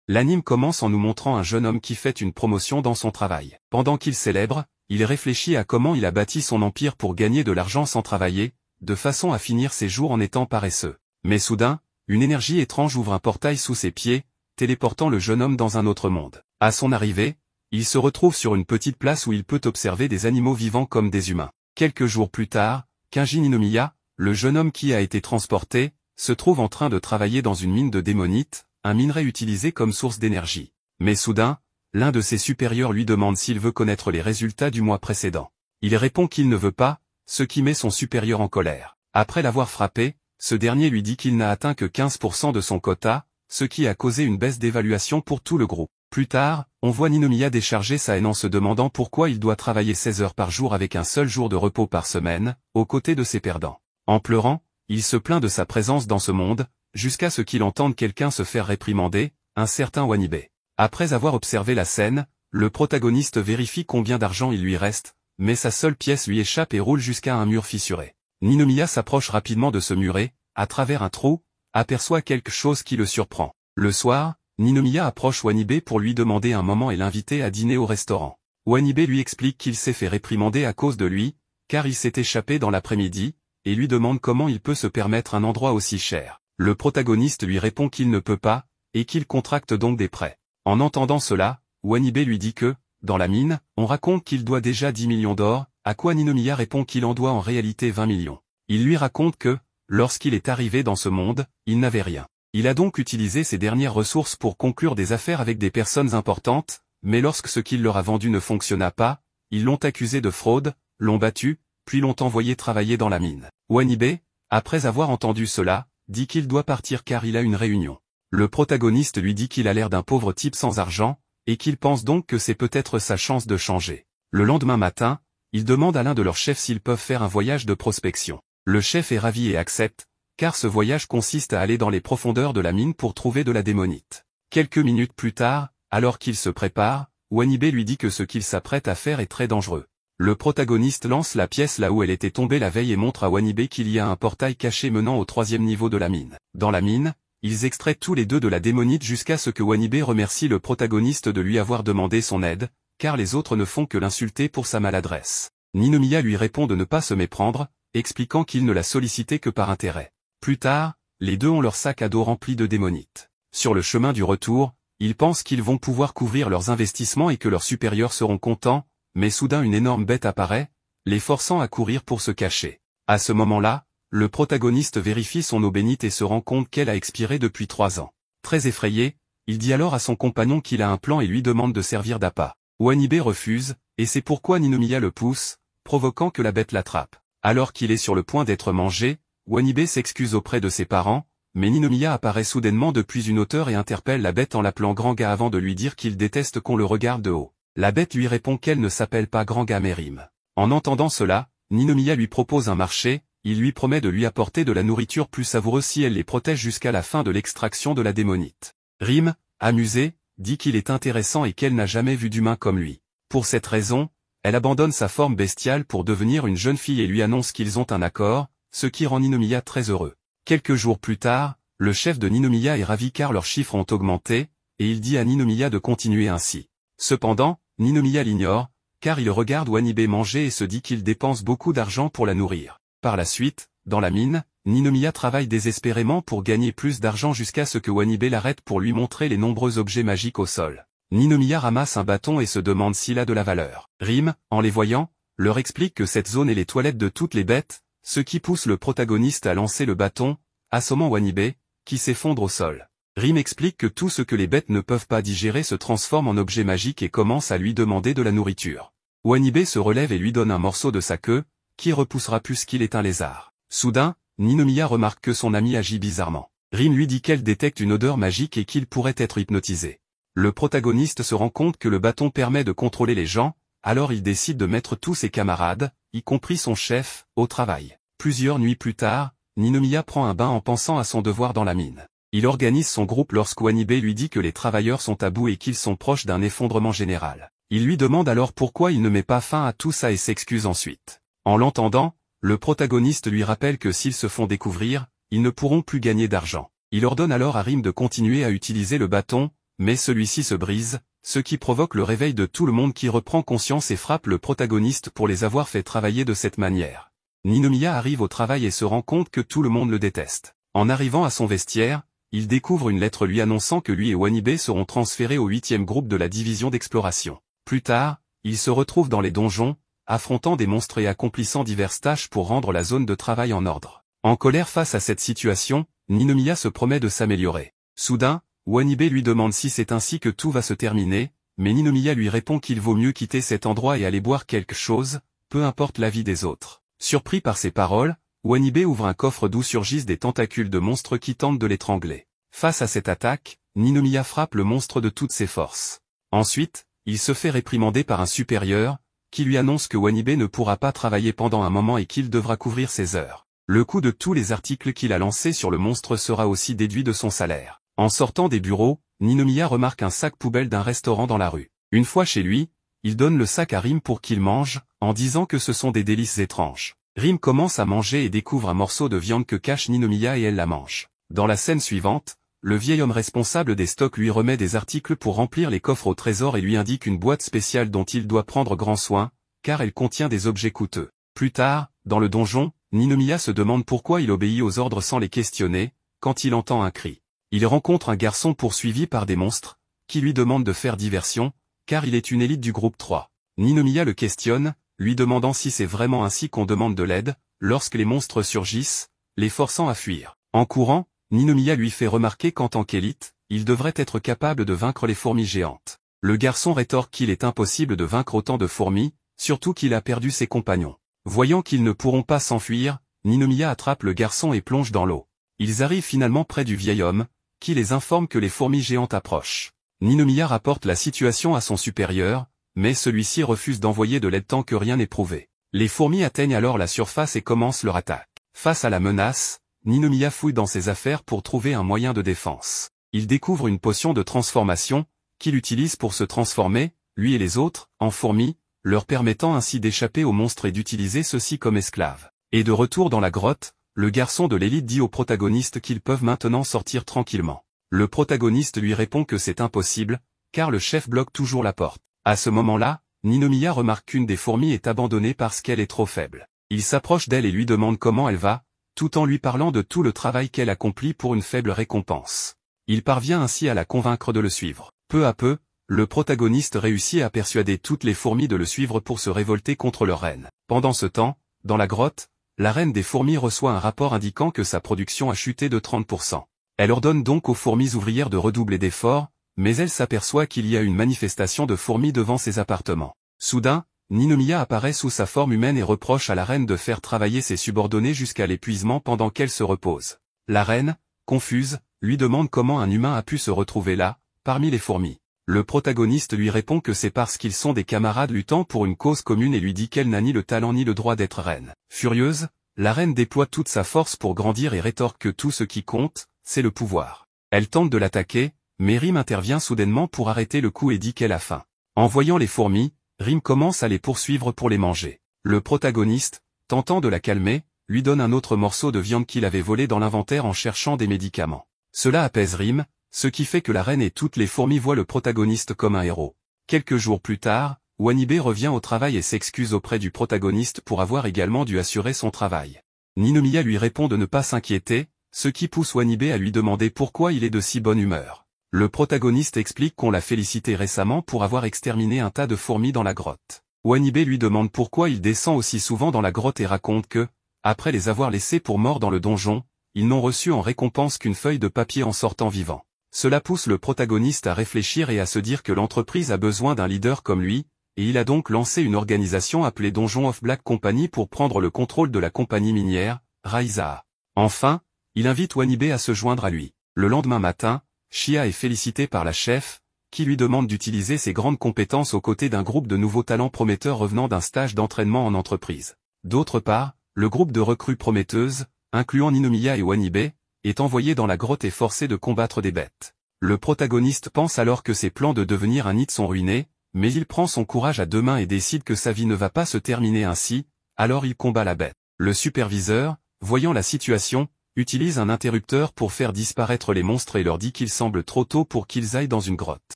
L'anime commence en nous montrant un jeune homme qui fait une promotion dans son travail. Pendant qu'il célèbre, il réfléchit à comment il a bâti son empire pour gagner de l'argent sans travailler, de façon à finir ses jours en étant paresseux. Mais soudain, une énergie étrange ouvre un portail sous ses pieds, téléportant le jeune homme dans un autre monde. À son arrivée, il se retrouve sur une petite place où il peut observer des animaux vivants comme des humains. Quelques jours plus tard, Kenji Ninomiya, le jeune homme qui a été transporté, se trouve en train de travailler dans une mine de démonite, un minerai utilisé comme source d'énergie. Mais soudain, l'un de ses supérieurs lui demande s'il veut connaître les résultats du mois précédent. Il répond qu'il ne veut pas, ce qui met son supérieur en colère. Après l'avoir frappé, ce dernier lui dit qu'il n'a atteint que 15% de son quota, ce qui a causé une baisse d'évaluation pour tout le groupe. Plus tard, on voit Ninomiya décharger sa haine en se demandant pourquoi il doit travailler 16 heures par jour avec un seul jour de repos par semaine, aux côtés de ses perdants. En pleurant, il se plaint de sa présence dans ce monde, jusqu'à ce qu'il entende quelqu'un se faire réprimander, un certain Wanibe. Après avoir observé la scène, le protagoniste vérifie combien d'argent il lui reste, mais sa seule pièce lui échappe et roule jusqu'à un mur fissuré. Ninomiya s'approche rapidement de ce mur et, à travers un trou, aperçoit quelque chose qui le surprend. Le soir, Ninomiya approche Wanibe pour lui demander un moment et l'inviter à dîner au restaurant. Wanibe lui explique qu'il s'est fait réprimander à cause de lui, car il s'est échappé dans l'après-midi, et lui demande comment il peut se permettre un endroit aussi cher. Le protagoniste lui répond qu'il ne peut pas, et qu'il contracte donc des prêts. En entendant cela, Wanibe lui dit que, dans la mine, on raconte qu'il doit déjà 10 millions d'or, à quoi Ninomiya répond qu'il en doit en réalité 20 millions. Il lui raconte que, lorsqu'il est arrivé dans ce monde, il n'avait rien. Il a donc utilisé ses dernières ressources pour conclure des affaires avec des personnes importantes, mais lorsque ce qu'il leur a vendu ne fonctionna pas, ils l'ont accusé de fraude, l'ont battu, puis l'ont envoyé travailler dans la mine. Wanibe, après avoir entendu cela, dit qu'il doit partir car il a une réunion. Le protagoniste lui dit qu'il a l'air d'un pauvre type sans argent, et qu'il pense donc que c'est peut-être sa chance de changer. Le lendemain matin, il demande à l'un de leurs chefs s'ils peuvent faire un voyage de prospection. Le chef est ravi et accepte, car ce voyage consiste à aller dans les profondeurs de la mine pour trouver de la démonite. Quelques minutes plus tard, alors qu'il se prépare, Wanibe lui dit que ce qu'il s'apprête à faire est très dangereux. Le protagoniste lance la pièce là où elle était tombée la veille et montre à Wanibe qu'il y a un portail caché menant au 3e niveau de la mine. Dans la mine, ils extraient tous les deux de la démonite jusqu'à ce que Wanibe remercie le protagoniste de lui avoir demandé son aide, car les autres ne font que l'insulter pour sa maladresse. Ninomiya lui répond de ne pas se méprendre, expliquant qu'il ne l'a sollicité que par intérêt. Plus tard, les deux ont leur sac à dos rempli de démonite. Sur le chemin du retour, ils pensent qu'ils vont pouvoir couvrir leurs investissements et que leurs supérieurs seront contents, mais soudain une énorme bête apparaît, les forçant à courir pour se cacher. À ce moment-là, le protagoniste vérifie son eau bénite et se rend compte qu'elle a expiré depuis 3 ans. Très effrayé, il dit alors à son compagnon qu'il a un plan et lui demande de servir d'appât. Wanibe refuse, et c'est pourquoi Ninomiya le pousse, provoquant que la bête l'attrape. Alors qu'il est sur le point d'être mangé, Wanibe s'excuse auprès de ses parents, mais Ninomiya apparaît soudainement depuis une hauteur et interpelle la bête en l'appelant Grand Ga avant de lui dire qu'il déteste qu'on le regarde de haut. La bête lui répond qu'elle ne s'appelle pas Grand Ga mais Rime. En entendant cela, Ninomiya lui propose un marché, il lui promet de lui apporter de la nourriture plus savoureuse si elle les protège jusqu'à la fin de l'extraction de la démonite. Rime, amusée, dit qu'il est intéressant et qu'elle n'a jamais vu d'humain comme lui. Pour cette raison, elle abandonne sa forme bestiale pour devenir une jeune fille et lui annonce qu'ils ont un accord, ce qui rend Ninomiya très heureux. Quelques jours plus tard, le chef de Ninomiya est ravi car leurs chiffres ont augmenté, et il dit à Ninomiya de continuer ainsi. Cependant, Ninomiya l'ignore, car il regarde Wanibe manger et se dit qu'il dépense beaucoup d'argent pour la nourrir. Par la suite, dans la mine, Ninomiya travaille désespérément pour gagner plus d'argent jusqu'à ce que Wanibe l'arrête pour lui montrer les nombreux objets magiques au sol. Ninomiya ramasse un bâton et se demande s'il a de la valeur. Rime, en les voyant, leur explique que cette zone est les toilettes de toutes les bêtes, ce qui pousse le protagoniste à lancer le bâton, assommant Wanibe, qui s'effondre au sol. Rime explique que tout ce que les bêtes ne peuvent pas digérer se transforme en objet magique et commence à lui demander de la nourriture. Wanibe se relève et lui donne un morceau de sa queue, qui repoussera puisqu'il est un lézard. Soudain, Ninomiya remarque que son ami agit bizarrement. Rime lui dit qu'elle détecte une odeur magique et qu'il pourrait être hypnotisé. Le protagoniste se rend compte que le bâton permet de contrôler les gens, alors il décide de mettre tous ses camarades, y compris son chef, au travail. Plusieurs nuits plus tard, Ninomiya prend un bain en pensant à son devoir dans la mine. Il organise son groupe lorsque Wanibe lui dit que les travailleurs sont à bout et qu'ils sont proches d'un effondrement général. Il lui demande alors pourquoi il ne met pas fin à tout ça et s'excuse ensuite. En l'entendant, le protagoniste lui rappelle que s'ils se font découvrir, ils ne pourront plus gagner d'argent. Il ordonne alors à Rime de continuer à utiliser le bâton, mais celui-ci se brise, ce qui provoque le réveil de tout le monde qui reprend conscience et frappe le protagoniste pour les avoir fait travailler de cette manière. Ninomiya arrive au travail et se rend compte que tout le monde le déteste. En arrivant à son vestiaire, il découvre une lettre lui annonçant que lui et Wanibe seront transférés au 8e groupe de la division d'exploration. Plus tard, il se retrouve dans les donjons, affrontant des monstres et accomplissant diverses tâches pour rendre la zone de travail en ordre. En colère face à cette situation, Ninomiya se promet de s'améliorer. Soudain, Wanibe lui demande si c'est ainsi que tout va se terminer, mais Ninomiya lui répond qu'il vaut mieux quitter cet endroit et aller boire quelque chose, peu importe l'avis des autres. Surpris par ces paroles, Wanibe ouvre un coffre d'où surgissent des tentacules de monstres qui tentent de l'étrangler. Face à cette attaque, Ninomiya frappe le monstre de toutes ses forces. Ensuite, il se fait réprimander par un supérieur, qui lui annonce que Wanibe ne pourra pas travailler pendant un moment et qu'il devra couvrir ses heures. Le coût de tous les articles qu'il a lancés sur le monstre sera aussi déduit de son salaire. En sortant des bureaux, Ninomiya remarque un sac poubelle d'un restaurant dans la rue. Une fois chez lui, il donne le sac à Rim pour qu'il mange, en disant que ce sont des délices étranges. Rim commence à manger et découvre un morceau de viande que cache Ninomiya et elle la mange. Dans la scène suivante, le vieil homme responsable des stocks lui remet des articles pour remplir les coffres au trésor et lui indique une boîte spéciale dont il doit prendre grand soin, car elle contient des objets coûteux. Plus tard, dans le donjon, Ninomiya se demande pourquoi il obéit aux ordres sans les questionner, quand il entend un cri. Il rencontre un garçon poursuivi par des monstres, qui lui demande de faire diversion, car il est une élite du groupe 3. Ninomiya le questionne, lui demandant si c'est vraiment ainsi qu'on demande de l'aide, lorsque les monstres surgissent, les forçant à fuir. En courant, Ninomiya lui fait remarquer qu'en tant qu'élite, il devrait être capable de vaincre les fourmis géantes. Le garçon rétorque qu'il est impossible de vaincre autant de fourmis, surtout qu'il a perdu ses compagnons. Voyant qu'ils ne pourront pas s'enfuir, Ninomiya attrape le garçon et plonge dans l'eau. Ils arrivent finalement près du vieil homme, qui les informe que les fourmis géantes approchent. Ninomiya rapporte la situation à son supérieur, mais celui-ci refuse d'envoyer de l'aide tant que rien n'est prouvé. Les fourmis atteignent alors la surface et commencent leur attaque. Face à la menace, Ninomiya fouille dans ses affaires pour trouver un moyen de défense. Il découvre une potion de transformation, qu'il utilise pour se transformer, lui et les autres, en fourmis, leur permettant ainsi d'échapper aux monstres et d'utiliser ceux-ci comme esclaves. Et de retour dans la grotte, le garçon de l'élite dit aux protagonistes qu'ils peuvent maintenant sortir tranquillement. Le protagoniste lui répond que c'est impossible, car le chef bloque toujours la porte. À ce moment-là, Ninomiya remarque qu'une des fourmis est abandonnée parce qu'elle est trop faible. Il s'approche d'elle et lui demande comment elle va, tout en lui parlant de tout le travail qu'elle accomplit pour une faible récompense. Il parvient ainsi à la convaincre de le suivre. Peu à peu, le protagoniste réussit à persuader toutes les fourmis de le suivre pour se révolter contre leur reine. Pendant ce temps, dans la grotte, la reine des fourmis reçoit un rapport indiquant que sa production a chuté de 30%. Elle ordonne donc aux fourmis ouvrières de redoubler d'efforts, mais elle s'aperçoit qu'il y a une manifestation de fourmis devant ses appartements. Soudain, Ninomiya apparaît sous sa forme humaine et reproche à la reine de faire travailler ses subordonnés jusqu'à l'épuisement pendant qu'elle se repose. La reine, confuse, lui demande comment un humain a pu se retrouver là, parmi les fourmis. Le protagoniste lui répond que c'est parce qu'ils sont des camarades luttant pour une cause commune et lui dit qu'elle n'a ni le talent ni le droit d'être reine. Furieuse, la reine déploie toute sa force pour grandir et rétorque que tout ce qui compte, c'est le pouvoir. Elle tente de l'attaquer, mais Rim intervient soudainement pour arrêter le coup et dit qu'elle a faim. En voyant les fourmis, Rim commence à les poursuivre pour les manger. Le protagoniste, tentant de la calmer, lui donne un autre morceau de viande qu'il avait volé dans l'inventaire en cherchant des médicaments. Cela apaise Rim, ce qui fait que la reine et toutes les fourmis voient le protagoniste comme un héros. Quelques jours plus tard, Wanibe revient au travail et s'excuse auprès du protagoniste pour avoir également dû assurer son travail. Ninomiya lui répond de ne pas s'inquiéter, ce qui pousse Wanibe à lui demander pourquoi il est de si bonne humeur. Le protagoniste explique qu'on l'a félicité récemment pour avoir exterminé un tas de fourmis dans la grotte. Wanibe lui demande pourquoi il descend aussi souvent dans la grotte et raconte que, après les avoir laissés pour morts dans le donjon, ils n'ont reçu en récompense qu'une feuille de papier en sortant vivant. Cela pousse le protagoniste à réfléchir et à se dire que l'entreprise a besoin d'un leader comme lui, et il a donc lancé une organisation appelée Donjon of Black Company pour prendre le contrôle de la compagnie minière, Raizaha. Enfin, il invite Wanibe à se joindre à lui. Le lendemain matin, Shia est félicité par la chef, qui lui demande d'utiliser ses grandes compétences aux côtés d'un groupe de nouveaux talents prometteurs revenant d'un stage d'entraînement en entreprise. D'autre part, le groupe de recrues prometteuses, incluant Ninomiya et Wanibe, est envoyé dans la grotte et forcé de combattre des bêtes. Le protagoniste pense alors que ses plans de devenir un Nid sont ruinés, mais il prend son courage à deux mains et décide que sa vie ne va pas se terminer ainsi, alors il combat la bête. Le superviseur, voyant la situation, utilise un interrupteur pour faire disparaître les monstres et leur dit qu'il semble trop tôt pour qu'ils aillent dans une grotte.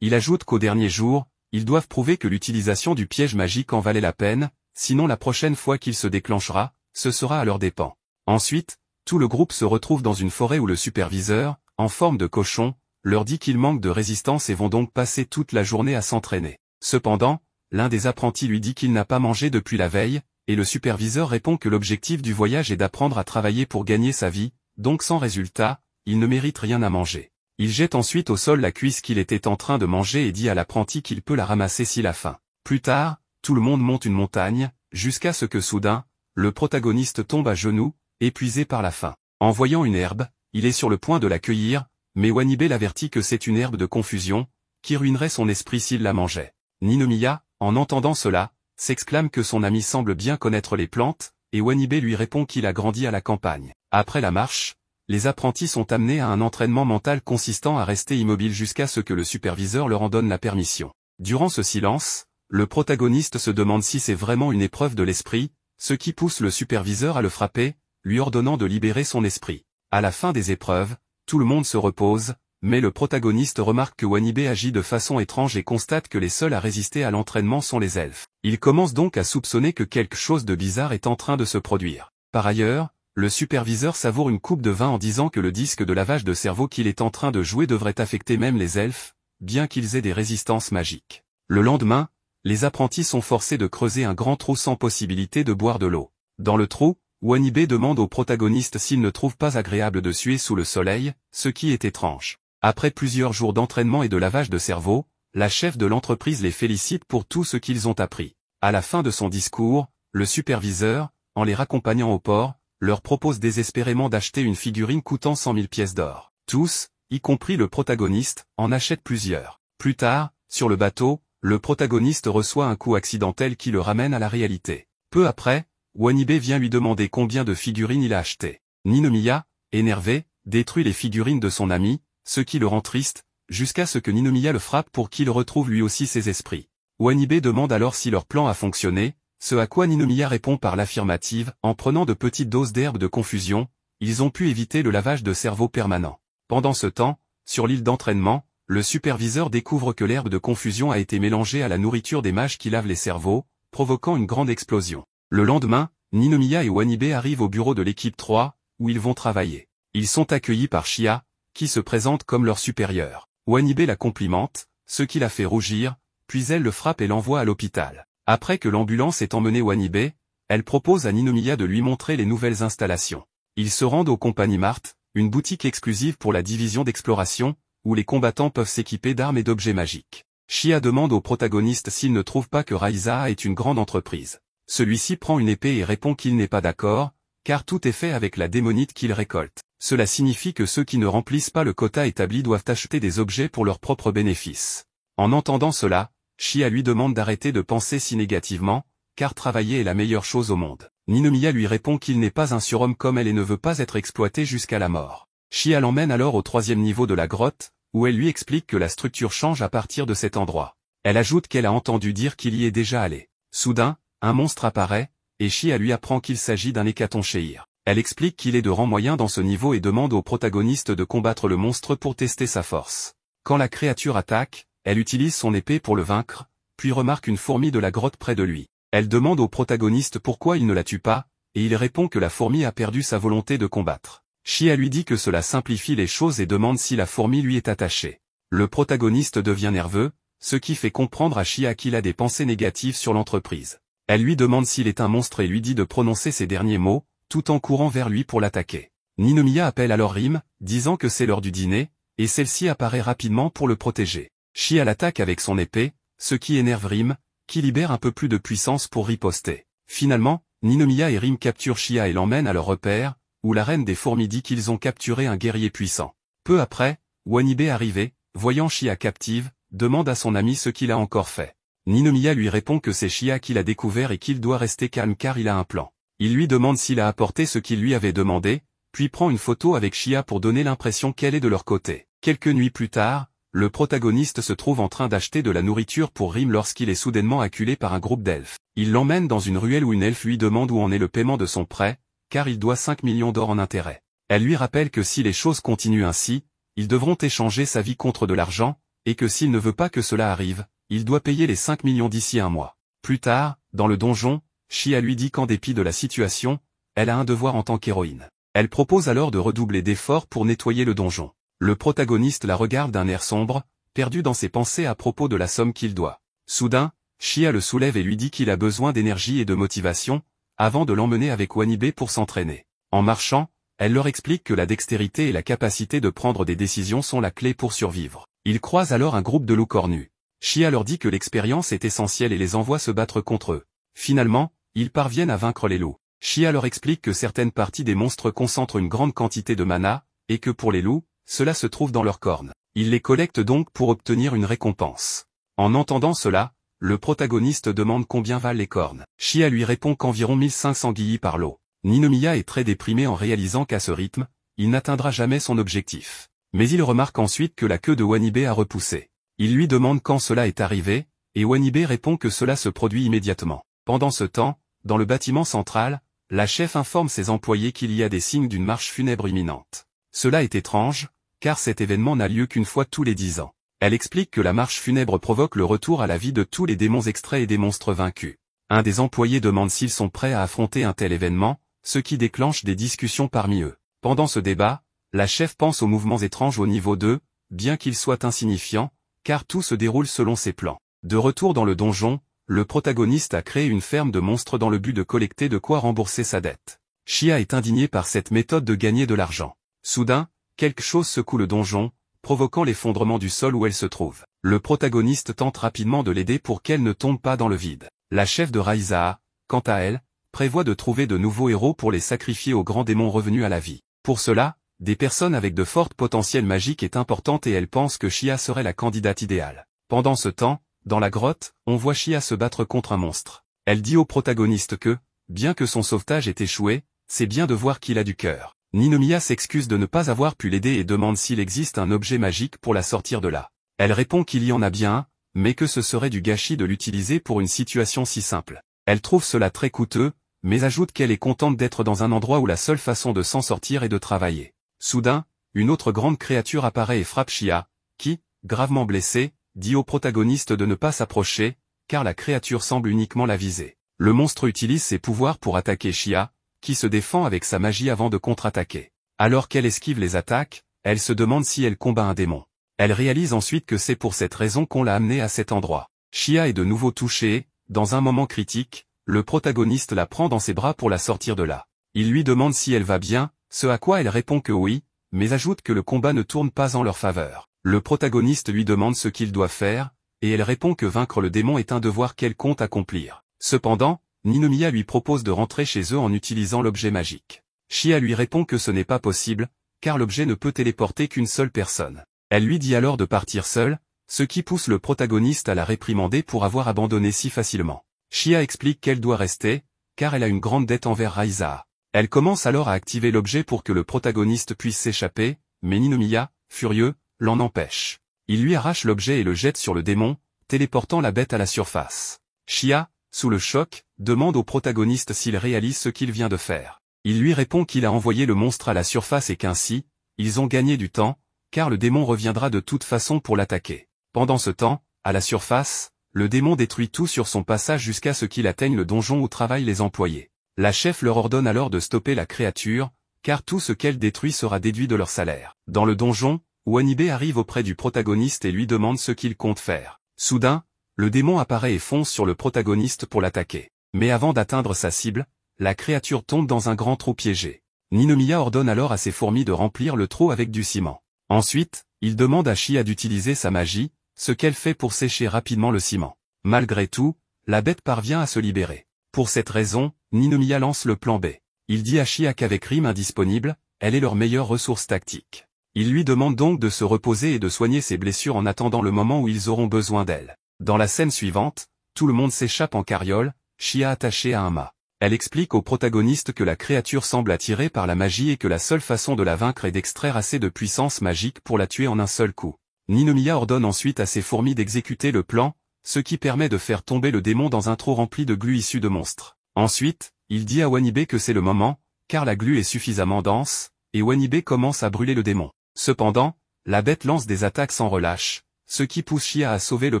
Il ajoute qu'au dernier jour, ils doivent prouver que l'utilisation du piège magique en valait la peine, sinon la prochaine fois qu'il se déclenchera, ce sera à leurs dépens. Ensuite, tout le groupe se retrouve dans une forêt où le superviseur, en forme de cochon, leur dit qu'ils manquent de résistance et vont donc passer toute la journée à s'entraîner. Cependant, l'un des apprentis lui dit qu'il n'a pas mangé depuis la veille, et le superviseur répond que l'objectif du voyage est d'apprendre à travailler pour gagner sa vie, donc sans résultat, il ne mérite rien à manger. Il jette ensuite au sol la cuisse qu'il était en train de manger et dit à l'apprenti qu'il peut la ramasser s'il a faim. Plus tard, tout le monde monte une montagne, jusqu'à ce que soudain, le protagoniste tombe à genoux, épuisé par la faim. En voyant une herbe, il est sur le point de la cueillir, mais Wanibe l'avertit que c'est une herbe de confusion, qui ruinerait son esprit s'il la mangeait. Ninomiya, en entendant cela, s'exclame que son ami semble bien connaître les plantes, et Wanibe lui répond qu'il a grandi à la campagne. Après la marche, les apprentis sont amenés à un entraînement mental consistant à rester immobiles jusqu'à ce que le superviseur leur en donne la permission. Durant ce silence, le protagoniste se demande si c'est vraiment une épreuve de l'esprit, ce qui pousse le superviseur à le frapper, lui ordonnant de libérer son esprit. À la fin des épreuves, tout le monde se repose, mais le protagoniste remarque que Wanibe agit de façon étrange et constate que les seuls à résister à l'entraînement sont les elfes. Il commence donc à soupçonner que quelque chose de bizarre est en train de se produire. Par ailleurs, le superviseur savoure une coupe de vin en disant que le disque de lavage de cerveau qu'il est en train de jouer devrait affecter même les elfes, bien qu'ils aient des résistances magiques. Le lendemain, les apprentis sont forcés de creuser un grand trou sans possibilité de boire de l'eau. Dans le trou, Wanibe demande au protagoniste s'il ne trouve pas agréable de suer sous le soleil, ce qui est étrange. Après plusieurs jours d'entraînement et de lavage de cerveau, la chef de l'entreprise les félicite pour tout ce qu'ils ont appris. À la fin de son discours, le superviseur, en les raccompagnant au port, leur propose désespérément d'acheter une figurine coûtant 100 000 pièces d'or. Tous, y compris le protagoniste, en achètent plusieurs. Plus tard, sur le bateau, le protagoniste reçoit un coup accidentel qui le ramène à la réalité. Peu après, Wanibe vient lui demander combien de figurines il a acheté. Ninomiya, énervé, détruit les figurines de son ami, ce qui le rend triste, jusqu'à ce que Ninomiya le frappe pour qu'il retrouve lui aussi ses esprits. Wanibe demande alors si leur plan a fonctionné, ce à quoi Ninomiya répond par l'affirmative, en prenant de petites doses d'herbes de confusion, ils ont pu éviter le lavage de cerveau permanent. Pendant ce temps, sur l'île d'entraînement, le superviseur découvre que l'herbe de confusion a été mélangée à la nourriture des mages qui lavent les cerveaux, provoquant une grande explosion. Le lendemain, Ninomiya et Wanibe arrivent au bureau de l'équipe 3, où ils vont travailler. Ils sont accueillis par Shia, qui se présente comme leur supérieur. Wanibe la complimente, ce qui la fait rougir, puis elle le frappe et l'envoie à l'hôpital. Après que l'ambulance ait emmené Wanibe, elle propose à Ninomiya de lui montrer les nouvelles installations. Ils se rendent au Compagnie Mart, une boutique exclusive pour la division d'exploration, où les combattants peuvent s'équiper d'armes et d'objets magiques. Shia demande au protagoniste s'il ne trouve pas que Raiza est une grande entreprise. Celui-ci prend une épée et répond qu'il n'est pas d'accord, car tout est fait avec la démonite qu'il récolte. Cela signifie que ceux qui ne remplissent pas le quota établi doivent acheter des objets pour leur propre bénéfice. En entendant cela, Shia lui demande d'arrêter de penser si négativement, car travailler est la meilleure chose au monde. Ninomiya lui répond qu'il n'est pas un surhomme comme elle et ne veut pas être exploité jusqu'à la mort. Shia l'emmène alors au 3e niveau de la grotte, où elle lui explique que la structure change à partir de cet endroit. Elle ajoute qu'elle a entendu dire qu'il y est déjà allé. Soudain, un monstre apparaît, et Shia lui apprend qu'il s'agit d'un hécatoncheir. Elle explique qu'il est de rang moyen dans ce niveau et demande au protagoniste de combattre le monstre pour tester sa force. Quand la créature attaque, elle utilise son épée pour le vaincre, puis remarque une fourmi de la grotte près de lui. Elle demande au protagoniste pourquoi il ne la tue pas, et il répond que la fourmi a perdu sa volonté de combattre. Shia lui dit que cela simplifie les choses et demande si la fourmi lui est attachée. Le protagoniste devient nerveux, ce qui fait comprendre à Shia qu'il a des pensées négatives sur l'entreprise. Elle lui demande s'il est un monstre et lui dit de prononcer ces derniers mots, tout en courant vers lui pour l'attaquer. Ninomiya appelle alors Rim, disant que c'est l'heure du dîner, et celle-ci apparaît rapidement pour le protéger. Shia l'attaque avec son épée, ce qui énerve Rim, qui libère un peu plus de puissance pour riposter. Finalement, Ninomiya et Rim capturent Shia et l'emmènent à leur repère, où la reine des fourmis dit qu'ils ont capturé un guerrier puissant. Peu après, Wanibe arrivé, voyant Shia captive, demande à son ami ce qu'il a encore fait. Ninomiya lui répond que c'est Shia qui l'a découvert et qu'il doit rester calme car il a un plan. Il lui demande s'il a apporté ce qu'il lui avait demandé, puis prend une photo avec Shia pour donner l'impression qu'elle est de leur côté. Quelques nuits plus tard, le protagoniste se trouve en train d'acheter de la nourriture pour Rim lorsqu'il est soudainement acculé par un groupe d'elfes. Il l'emmène dans une ruelle où une elfe lui demande où en est le paiement de son prêt, car il doit 5 millions d'or en intérêt. Elle lui rappelle que si les choses continuent ainsi, ils devront échanger sa vie contre de l'argent, et que s'il ne veut pas que cela arrive, il doit payer les 5 millions d'ici un mois. Plus tard, dans le donjon, Chia lui dit qu'en dépit de la situation, elle a un devoir en tant qu'héroïne. Elle propose alors de redoubler d'efforts pour nettoyer le donjon. Le protagoniste la regarde d'un air sombre, perdu dans ses pensées à propos de la somme qu'il doit. Soudain, Chia le soulève et lui dit qu'il a besoin d'énergie et de motivation, avant de l'emmener avec Wanibe pour s'entraîner. En marchant, elle leur explique que la dextérité et la capacité de prendre des décisions sont la clé pour survivre. Ils croisent alors un groupe de loups cornus. Chia leur dit que l'expérience est essentielle et les envoie se battre contre eux. Finalement, ils parviennent à vaincre les loups. Chia leur explique que certaines parties des monstres concentrent une grande quantité de mana, et que pour les loups, cela se trouve dans leurs cornes. Ils les collectent donc pour obtenir une récompense. En entendant cela, le protagoniste demande combien valent les cornes. Chia lui répond qu'environ 1500 guillis par lot. Ninomiya est très déprimé en réalisant qu'à ce rythme, il n'atteindra jamais son objectif. Mais il remarque ensuite que la queue de Wanibe a repoussé. Il lui demande quand cela est arrivé, et Wanibe répond que cela se produit immédiatement. Pendant ce temps, dans le bâtiment central, la chef informe ses employés qu'il y a des signes d'une marche funèbre imminente. Cela est étrange, car cet événement n'a lieu qu'une fois tous les 10 ans. Elle explique que la marche funèbre provoque le retour à la vie de tous les démons extraits et des monstres vaincus. Un des employés demande s'ils sont prêts à affronter un tel événement, ce qui déclenche des discussions parmi eux. Pendant ce débat, la chef pense aux mouvements étranges au niveau 2, bien qu'ils soient insignifiants, car tout se déroule selon ses plans. De retour dans le donjon, le protagoniste a créé une ferme de monstres dans le but de collecter de quoi rembourser sa dette. Chia est indigné par cette méthode de gagner de l'argent. Soudain, quelque chose secoue le donjon, provoquant l'effondrement du sol où elle se trouve. Le protagoniste tente rapidement de l'aider pour qu'elle ne tombe pas dans le vide. La chef de Raizaha, quant à elle, prévoit de trouver de nouveaux héros pour les sacrifier aux grands démons revenus à la vie. Pour cela, des personnes avec de fortes potentiels magiques est importante et elle pense que Chia serait la candidate idéale. Pendant ce temps, dans la grotte, on voit Chia se battre contre un monstre. Elle dit au protagoniste que, bien que son sauvetage ait échoué, c'est bien de voir qu'il a du cœur. Ninomiya s'excuse de ne pas avoir pu l'aider et demande s'il existe un objet magique pour la sortir de là. Elle répond qu'il y en a bien un, mais que ce serait du gâchis de l'utiliser pour une situation si simple. Elle trouve cela très coûteux, mais ajoute qu'elle est contente d'être dans un endroit où la seule façon de s'en sortir est de travailler. Soudain, une autre grande créature apparaît et frappe Chia, qui, gravement blessé, dit au protagoniste de ne pas s'approcher, car la créature semble uniquement la viser. Le monstre utilise ses pouvoirs pour attaquer Chia, qui se défend avec sa magie avant de contre-attaquer. Alors qu'elle esquive les attaques, elle se demande si elle combat un démon. Elle réalise ensuite que c'est pour cette raison qu'on l'a amenée à cet endroit. Chia est de nouveau touchée et, dans un moment critique, le protagoniste la prend dans ses bras pour la sortir de là. Il lui demande si elle va bien, ce à quoi elle répond que oui, mais ajoute que le combat ne tourne pas en leur faveur. Le protagoniste lui demande ce qu'il doit faire, et elle répond que vaincre le démon est un devoir qu'elle compte accomplir. Cependant, Ninomiya lui propose de rentrer chez eux en utilisant l'objet magique. Chia lui répond que ce n'est pas possible, car l'objet ne peut téléporter qu'une seule personne. Elle lui dit alors de partir seule, ce qui pousse le protagoniste à la réprimander pour avoir abandonné si facilement. Chia explique qu'elle doit rester, car elle a une grande dette envers Raizaha. Elle commence alors à activer l'objet pour que le protagoniste puisse s'échapper, mais Ninomiya, furieux, l'en empêche. Il lui arrache l'objet et le jette sur le démon, téléportant la bête à la surface. Chia, sous le choc, demande au protagoniste s'il réalise ce qu'il vient de faire. Il lui répond qu'il a envoyé le monstre à la surface et qu'ainsi, ils ont gagné du temps, car le démon reviendra de toute façon pour l'attaquer. Pendant ce temps, à la surface, le démon détruit tout sur son passage jusqu'à ce qu'il atteigne le donjon où travaillent les employés. La chef leur ordonne alors de stopper la créature, car tout ce qu'elle détruit sera déduit de leur salaire. Dans le donjon, Wanibe arrive auprès du protagoniste et lui demande ce qu'il compte faire. Soudain, le démon apparaît et fonce sur le protagoniste pour l'attaquer. Mais avant d'atteindre sa cible, la créature tombe dans un grand trou piégé. Ninomiya ordonne alors à ses fourmis de remplir le trou avec du ciment. Ensuite, il demande à Chia d'utiliser sa magie, ce qu'elle fait pour sécher rapidement le ciment. Malgré tout, la bête parvient à se libérer. Pour cette raison, Ninomiya lance le plan B. Il dit à Chia qu'avec Rime indisponible, elle est leur meilleure ressource tactique. Il lui demande donc de se reposer et de soigner ses blessures en attendant le moment où ils auront besoin d'elle. Dans la scène suivante, tout le monde s'échappe en carriole, Chia attachée à un mât. Elle explique au protagoniste que la créature semble attirée par la magie et que la seule façon de la vaincre est d'extraire assez de puissance magique pour la tuer en un seul coup. Ninomiya ordonne ensuite à ses fourmis d'exécuter le plan, ce qui permet de faire tomber le démon dans un trou rempli de glu issu de monstres. Ensuite, il dit à Wanibe que c'est le moment, car la glu est suffisamment dense, et Wanibe commence à brûler le démon. Cependant, la bête lance des attaques sans relâche, ce qui pousse Shia à sauver le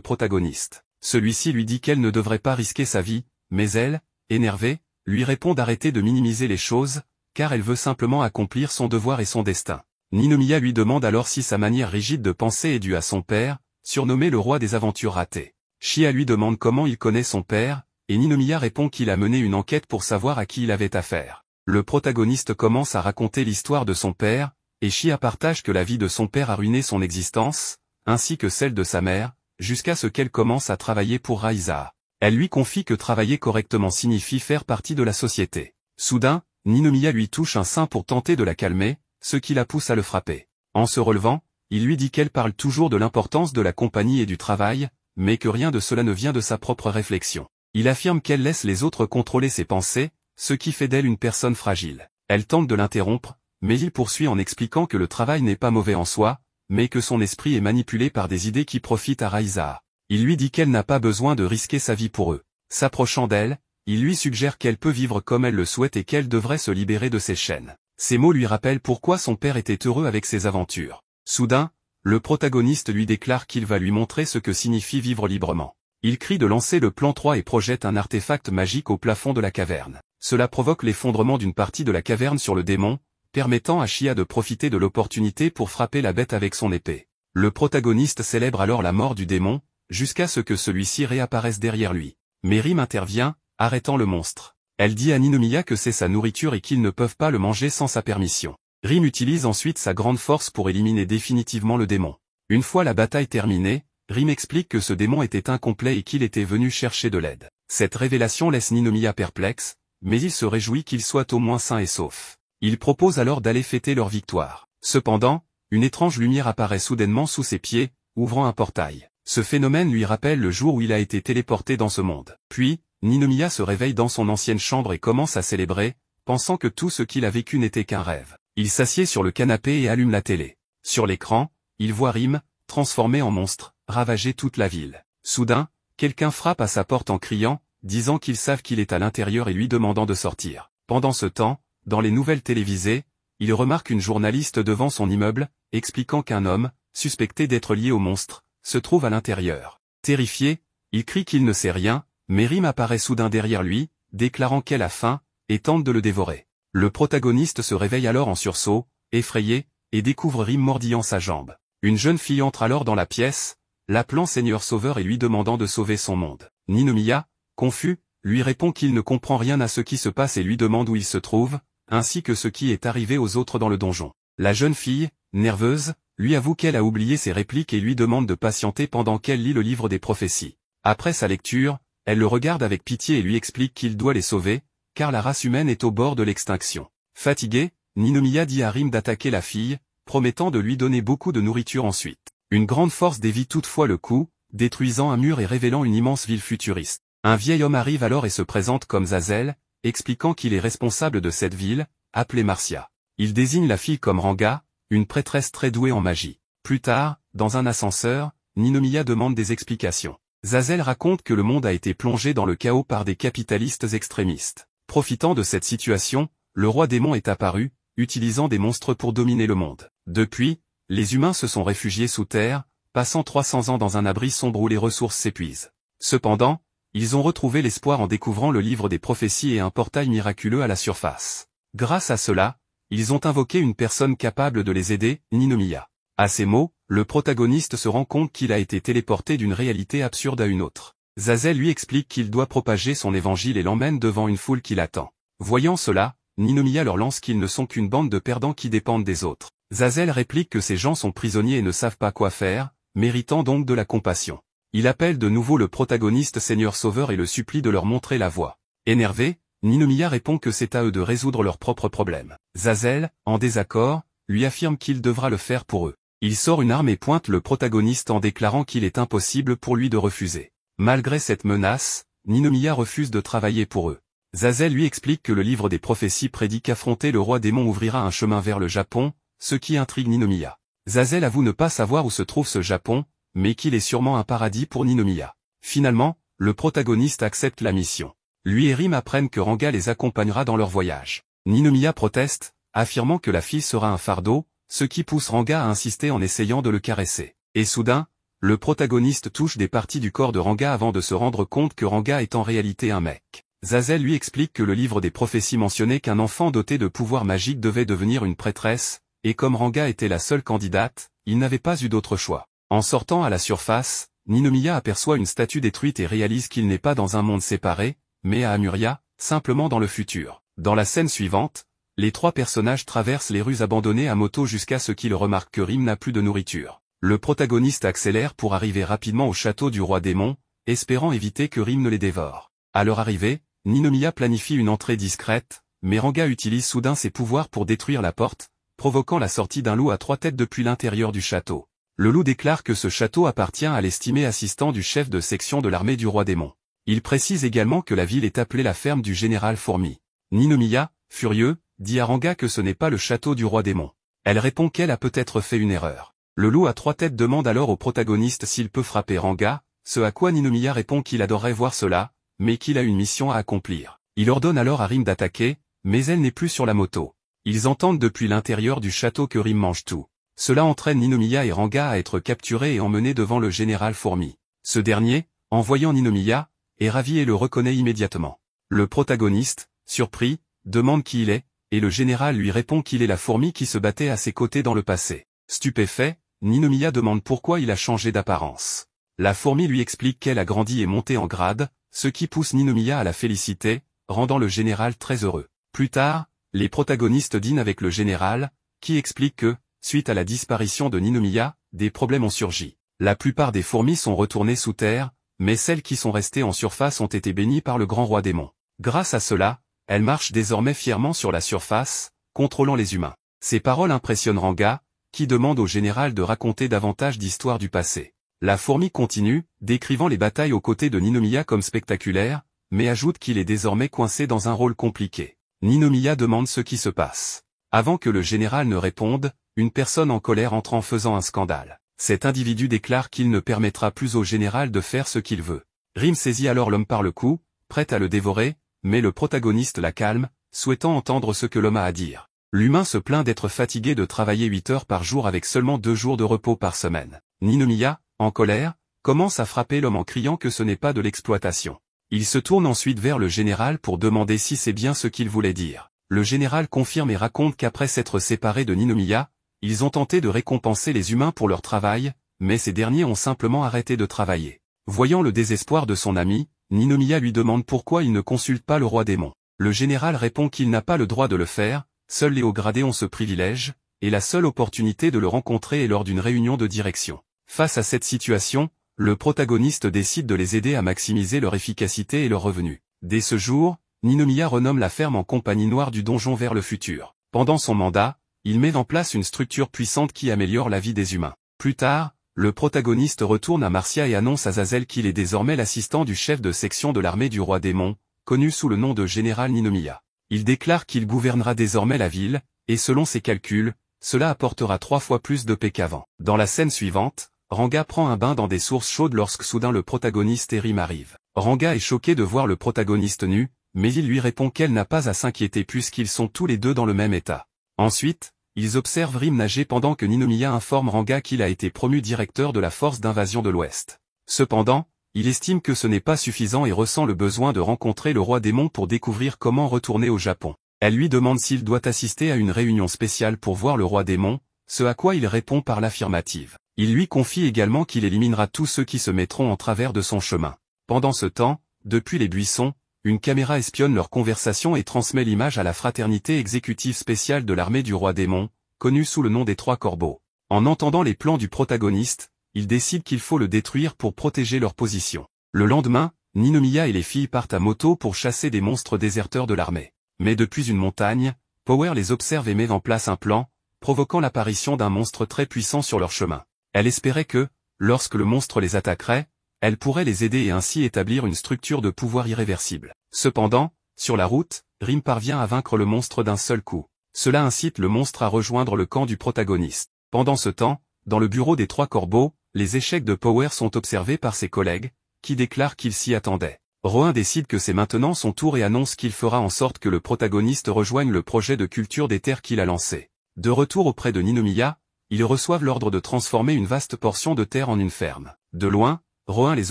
protagoniste. Celui-ci lui dit qu'elle ne devrait pas risquer sa vie, mais elle, énervée, lui répond d'arrêter de minimiser les choses, car elle veut simplement accomplir son devoir et son destin. Ninomiya lui demande alors si sa manière rigide de penser est due à son père, surnommé le roi des aventures ratées. Shia lui demande comment il connaît son père, et Ninomiya répond qu'il a mené une enquête pour savoir à qui il avait affaire. Le protagoniste commence à raconter l'histoire de son père, et Shia partage que la vie de son père a ruiné son existence, ainsi que celle de sa mère, jusqu'à ce qu'elle commence à travailler pour Raiza. Elle lui confie que travailler correctement signifie faire partie de la société. Soudain, Ninomiya lui touche un sein pour tenter de la calmer, ce qui la pousse à le frapper. En se relevant, il lui dit qu'elle parle toujours de l'importance de la compagnie et du travail, mais que rien de cela ne vient de sa propre réflexion. Il affirme qu'elle laisse les autres contrôler ses pensées, ce qui fait d'elle une personne fragile. Elle tente de l'interrompre, mais il poursuit en expliquant que le travail n'est pas mauvais en soi, mais que son esprit est manipulé par des idées qui profitent à Raiza. Il lui dit qu'elle n'a pas besoin de risquer sa vie pour eux. S'approchant d'elle, il lui suggère qu'elle peut vivre comme elle le souhaite et qu'elle devrait se libérer de ses chaînes. Ces mots lui rappellent pourquoi son père était heureux avec ses aventures. Soudain, le protagoniste lui déclare qu'il va lui montrer ce que signifie vivre librement. Il crie de lancer le plan 3 et projette un artefact magique au plafond de la caverne. Cela provoque l'effondrement d'une partie de la caverne sur le démon, permettant à Shia de profiter de l'opportunité pour frapper la bête avec son épée. Le protagoniste célèbre alors la mort du démon, jusqu'à ce que celui-ci réapparaisse derrière lui. Mais Rim intervient, arrêtant le monstre. Elle dit à Ninomiya que c'est sa nourriture et qu'ils ne peuvent pas le manger sans sa permission. Rim utilise ensuite sa grande force pour éliminer définitivement le démon. Une fois la bataille terminée, Rim explique que ce démon était incomplet et qu'il était venu chercher de l'aide. Cette révélation laisse Ninomiya perplexe, mais il se réjouit qu'il soit au moins sain et sauf. Il propose alors d'aller fêter leur victoire. Cependant, une étrange lumière apparaît soudainement sous ses pieds, ouvrant un portail. Ce phénomène lui rappelle le jour où il a été téléporté dans ce monde. Puis, Ninomiya se réveille dans son ancienne chambre et commence à célébrer, pensant que tout ce qu'il a vécu n'était qu'un rêve. Il s'assied sur le canapé et allume la télé. Sur l'écran, il voit Rim, transformé en monstre, ravager toute la ville. Soudain, quelqu'un frappe à sa porte en criant, disant qu'ils savent qu'il est à l'intérieur et lui demandant de sortir. Pendant ce temps, dans les nouvelles télévisées, il remarque une journaliste devant son immeuble, expliquant qu'un homme, suspecté d'être lié au monstre, se trouve à l'intérieur. Terrifié, il crie qu'il ne sait rien, mais Rim apparaît soudain derrière lui, déclarant qu'elle a faim, et tente de le dévorer. Le protagoniste se réveille alors en sursaut, effrayé, et découvre Rim mordillant sa jambe. Une jeune fille entre alors dans la pièce, l'appelant Seigneur Sauveur et lui demandant de sauver son monde. Ninomiya, confus, lui répond qu'il ne comprend rien à ce qui se passe et lui demande où il se trouve, ainsi que ce qui est arrivé aux autres dans le donjon. La jeune fille, nerveuse, lui avoue qu'elle a oublié ses répliques et lui demande de patienter pendant qu'elle lit le livre des prophéties. Après sa lecture, elle le regarde avec pitié et lui explique qu'il doit les sauver, car la race humaine est au bord de l'extinction. Fatigué, Ninomiya dit à Rim d'attaquer la fille, promettant de lui donner beaucoup de nourriture ensuite. Une grande force dévie toutefois le coup, détruisant un mur et révélant une immense ville futuriste. Un vieil homme arrive alors et se présente comme Zazel, expliquant qu'il est responsable de cette ville, appelée Marcia. Il désigne la fille comme Ranga, une prêtresse très douée en magie. Plus tard, dans un ascenseur, Ninomiya demande des explications. Zazel raconte que le monde a été plongé dans le chaos par des capitalistes extrémistes. Profitant de cette situation, le roi démon est apparu, utilisant des monstres pour dominer le monde. Depuis, les humains se sont réfugiés sous terre, passant 300 ans dans un abri sombre où les ressources s'épuisent. Cependant, ils ont retrouvé l'espoir en découvrant le livre des prophéties et un portail miraculeux à la surface. Grâce à cela, ils ont invoqué une personne capable de les aider, Ninomiya. À ces mots, le protagoniste se rend compte qu'il a été téléporté d'une réalité absurde à une autre. Zazel lui explique qu'il doit propager son évangile et l'emmène devant une foule qui l'attend. Voyant cela, Ninomiya leur lance qu'ils ne sont qu'une bande de perdants qui dépendent des autres. Zazel réplique que ces gens sont prisonniers et ne savent pas quoi faire, méritant donc de la compassion. Il appelle de nouveau le protagoniste Seigneur Sauveur et le supplie de leur montrer la voie. Énervé, Ninomiya répond que c'est à eux de résoudre leurs propres problèmes. Zazel, en désaccord, lui affirme qu'il devra le faire pour eux. Il sort une arme et pointe le protagoniste en déclarant qu'il est impossible pour lui de refuser. Malgré cette menace, Ninomiya refuse de travailler pour eux. Zazel lui explique que le livre des prophéties prédit qu'affronter le roi démon ouvrira un chemin vers le Japon, ce qui intrigue Ninomiya. Zazel avoue ne pas savoir où se trouve ce Japon, mais qu'il est sûrement un paradis pour Ninomiya. Finalement, le protagoniste accepte la mission. Lui et Rim apprennent que Ranga les accompagnera dans leur voyage. Ninomiya proteste, affirmant que la fille sera un fardeau, ce qui pousse Ranga à insister en essayant de le caresser. Et soudain, le protagoniste touche des parties du corps de Ranga avant de se rendre compte que Ranga est en réalité un mec. Zazel lui explique que le livre des prophéties mentionnait qu'un enfant doté de pouvoirs magiques devait devenir une prêtresse, et comme Ranga était la seule candidate, il n'avait pas eu d'autre choix. En sortant à la surface, Ninomiya aperçoit une statue détruite et réalise qu'il n'est pas dans un monde séparé, mais à Amuria, simplement dans le futur. Dans la scène suivante, les trois personnages traversent les rues abandonnées à moto jusqu'à ce qu'ils remarquent que Rim n'a plus de nourriture. Le protagoniste accélère pour arriver rapidement au château du roi démon, espérant éviter que Rim ne les dévore. À leur arrivée, Ninomiya planifie une entrée discrète, mais Ranga utilise soudain ses pouvoirs pour détruire la porte, provoquant la sortie d'un loup à 3 têtes depuis l'intérieur du château. Le loup déclare que ce château appartient à l'estimé assistant du chef de section de l'armée du roi démon. Il précise également que la ville est appelée la ferme du général Fourmi. Ninomiya, furieux, dit à Ranga que ce n'est pas le château du roi démon. Elle répond qu'elle a peut-être fait une erreur. Le loup à 3 têtes demande alors au protagoniste s'il peut frapper Ranga, ce à quoi Ninomiya répond qu'il adorerait voir cela, mais qu'il a une mission à accomplir. Il ordonne alors à Rim d'attaquer, mais elle n'est plus sur la moto. Ils entendent depuis l'intérieur du château que Rim mange tout. Cela entraîne Ninomiya et Ranga à être capturés et emmenés devant le général Fourmi. Ce dernier, en voyant Ninomiya, est ravi et le reconnaît immédiatement. Le protagoniste, surpris, demande qui il est, et le général lui répond qu'il est la fourmi qui se battait à ses côtés dans le passé. Stupéfait, Ninomiya demande pourquoi il a changé d'apparence. La fourmi lui explique qu'elle a grandi et monté en grade, ce qui pousse Ninomiya à la féliciter, rendant le général très heureux. Plus tard, les protagonistes dînent avec le général, qui explique que, suite à la disparition de Ninomiya, des problèmes ont surgi. La plupart des fourmis sont retournées sous terre, mais celles qui sont restées en surface ont été bénies par le grand roi démon. Grâce à cela, elles marchent désormais fièrement sur la surface, contrôlant les humains. Ces paroles impressionnent Ranga, qui demande au général de raconter davantage d'histoires du passé. La fourmi continue, décrivant les batailles aux côtés de Ninomiya comme spectaculaires, mais ajoute qu'il est désormais coincé dans un rôle compliqué. Ninomiya demande ce qui se passe. Avant que le général ne réponde, une personne en colère entre en faisant un scandale. Cet individu déclare qu'il ne permettra plus au général de faire ce qu'il veut. Rim saisit alors l'homme par le cou, prêt à le dévorer, mais le protagoniste la calme, souhaitant entendre ce que l'homme a à dire. L'humain se plaint d'être fatigué de travailler 8 heures par jour avec seulement 2 jours de repos par semaine. Ninomiya, en colère, commence à frapper l'homme en criant que ce n'est pas de l'exploitation. Il se tourne ensuite vers le général pour demander si c'est bien ce qu'il voulait dire. Le général confirme et raconte qu'après s'être séparés de Ninomiya, ils ont tenté de récompenser les humains pour leur travail, mais ces derniers ont simplement arrêté de travailler. Voyant le désespoir de son ami, Ninomiya lui demande pourquoi il ne consulte pas le roi démon. Le général répond qu'il n'a pas le droit de le faire, seuls les hauts gradés ont ce privilège, et la seule opportunité de le rencontrer est lors d'une réunion de direction. Face à cette situation, le protagoniste décide de les aider à maximiser leur efficacité et leurs revenus. Dès ce jour, Ninomiya renomme la ferme en compagnie noire du donjon vers le futur. Pendant son mandat, il met en place une structure puissante qui améliore la vie des humains. Plus tard, le protagoniste retourne à Marcia et annonce à Zazel qu'il est désormais l'assistant du chef de section de l'armée du roi démon, connu sous le nom de général Ninomiya. Il déclare qu'il gouvernera désormais la ville, et selon ses calculs, cela apportera 3 fois plus de paix qu'avant. Dans la scène suivante, Ranga prend un bain dans des sources chaudes lorsque soudain le protagoniste et Rim arrive. Ranga est choqué de voir le protagoniste nu, mais il lui répond qu'elle n'a pas à s'inquiéter puisqu'ils sont tous les deux dans le même état. Ensuite, ils observent Rim nager pendant que Ninomiya informe Ranga qu'il a été promu directeur de la force d'invasion de l'Ouest. Cependant, il estime que ce n'est pas suffisant et ressent le besoin de rencontrer le roi démon pour découvrir comment retourner au Japon. Elle lui demande s'il doit assister à une réunion spéciale pour voir le roi démon, ce à quoi il répond par l'affirmative. Il lui confie également qu'il éliminera tous ceux qui se mettront en travers de son chemin. Pendant ce temps, depuis les buissons, une caméra espionne leur conversation et transmet l'image à la fraternité exécutive spéciale de l'armée du roi démon, connue sous le nom des Trois Corbeaux. En entendant les plans du protagoniste, ils décident qu'il faut le détruire pour protéger leur position. Le lendemain, Ninomiya et les filles partent à moto pour chasser des monstres déserteurs de l'armée. Mais depuis une montagne, Power les observe et met en place un plan, provoquant l'apparition d'un monstre très puissant sur leur chemin. Elle espérait que, lorsque le monstre les attaquerait, elle pourrait les aider et ainsi établir une structure de pouvoir irréversible. Cependant, sur la route, Rim parvient à vaincre le monstre d'un seul coup. Cela incite le monstre à rejoindre le camp du protagoniste. Pendant ce temps, dans le bureau des Trois Corbeaux, les échecs de Power sont observés par ses collègues, qui déclarent qu'ils s'y attendaient. Rohan décide que c'est maintenant son tour et annonce qu'il fera en sorte que le protagoniste rejoigne le projet de culture des terres qu'il a lancé. De retour auprès de Ninomiya, ils reçoivent l'ordre de transformer une vaste portion de terre en une ferme. De loin, Rohan les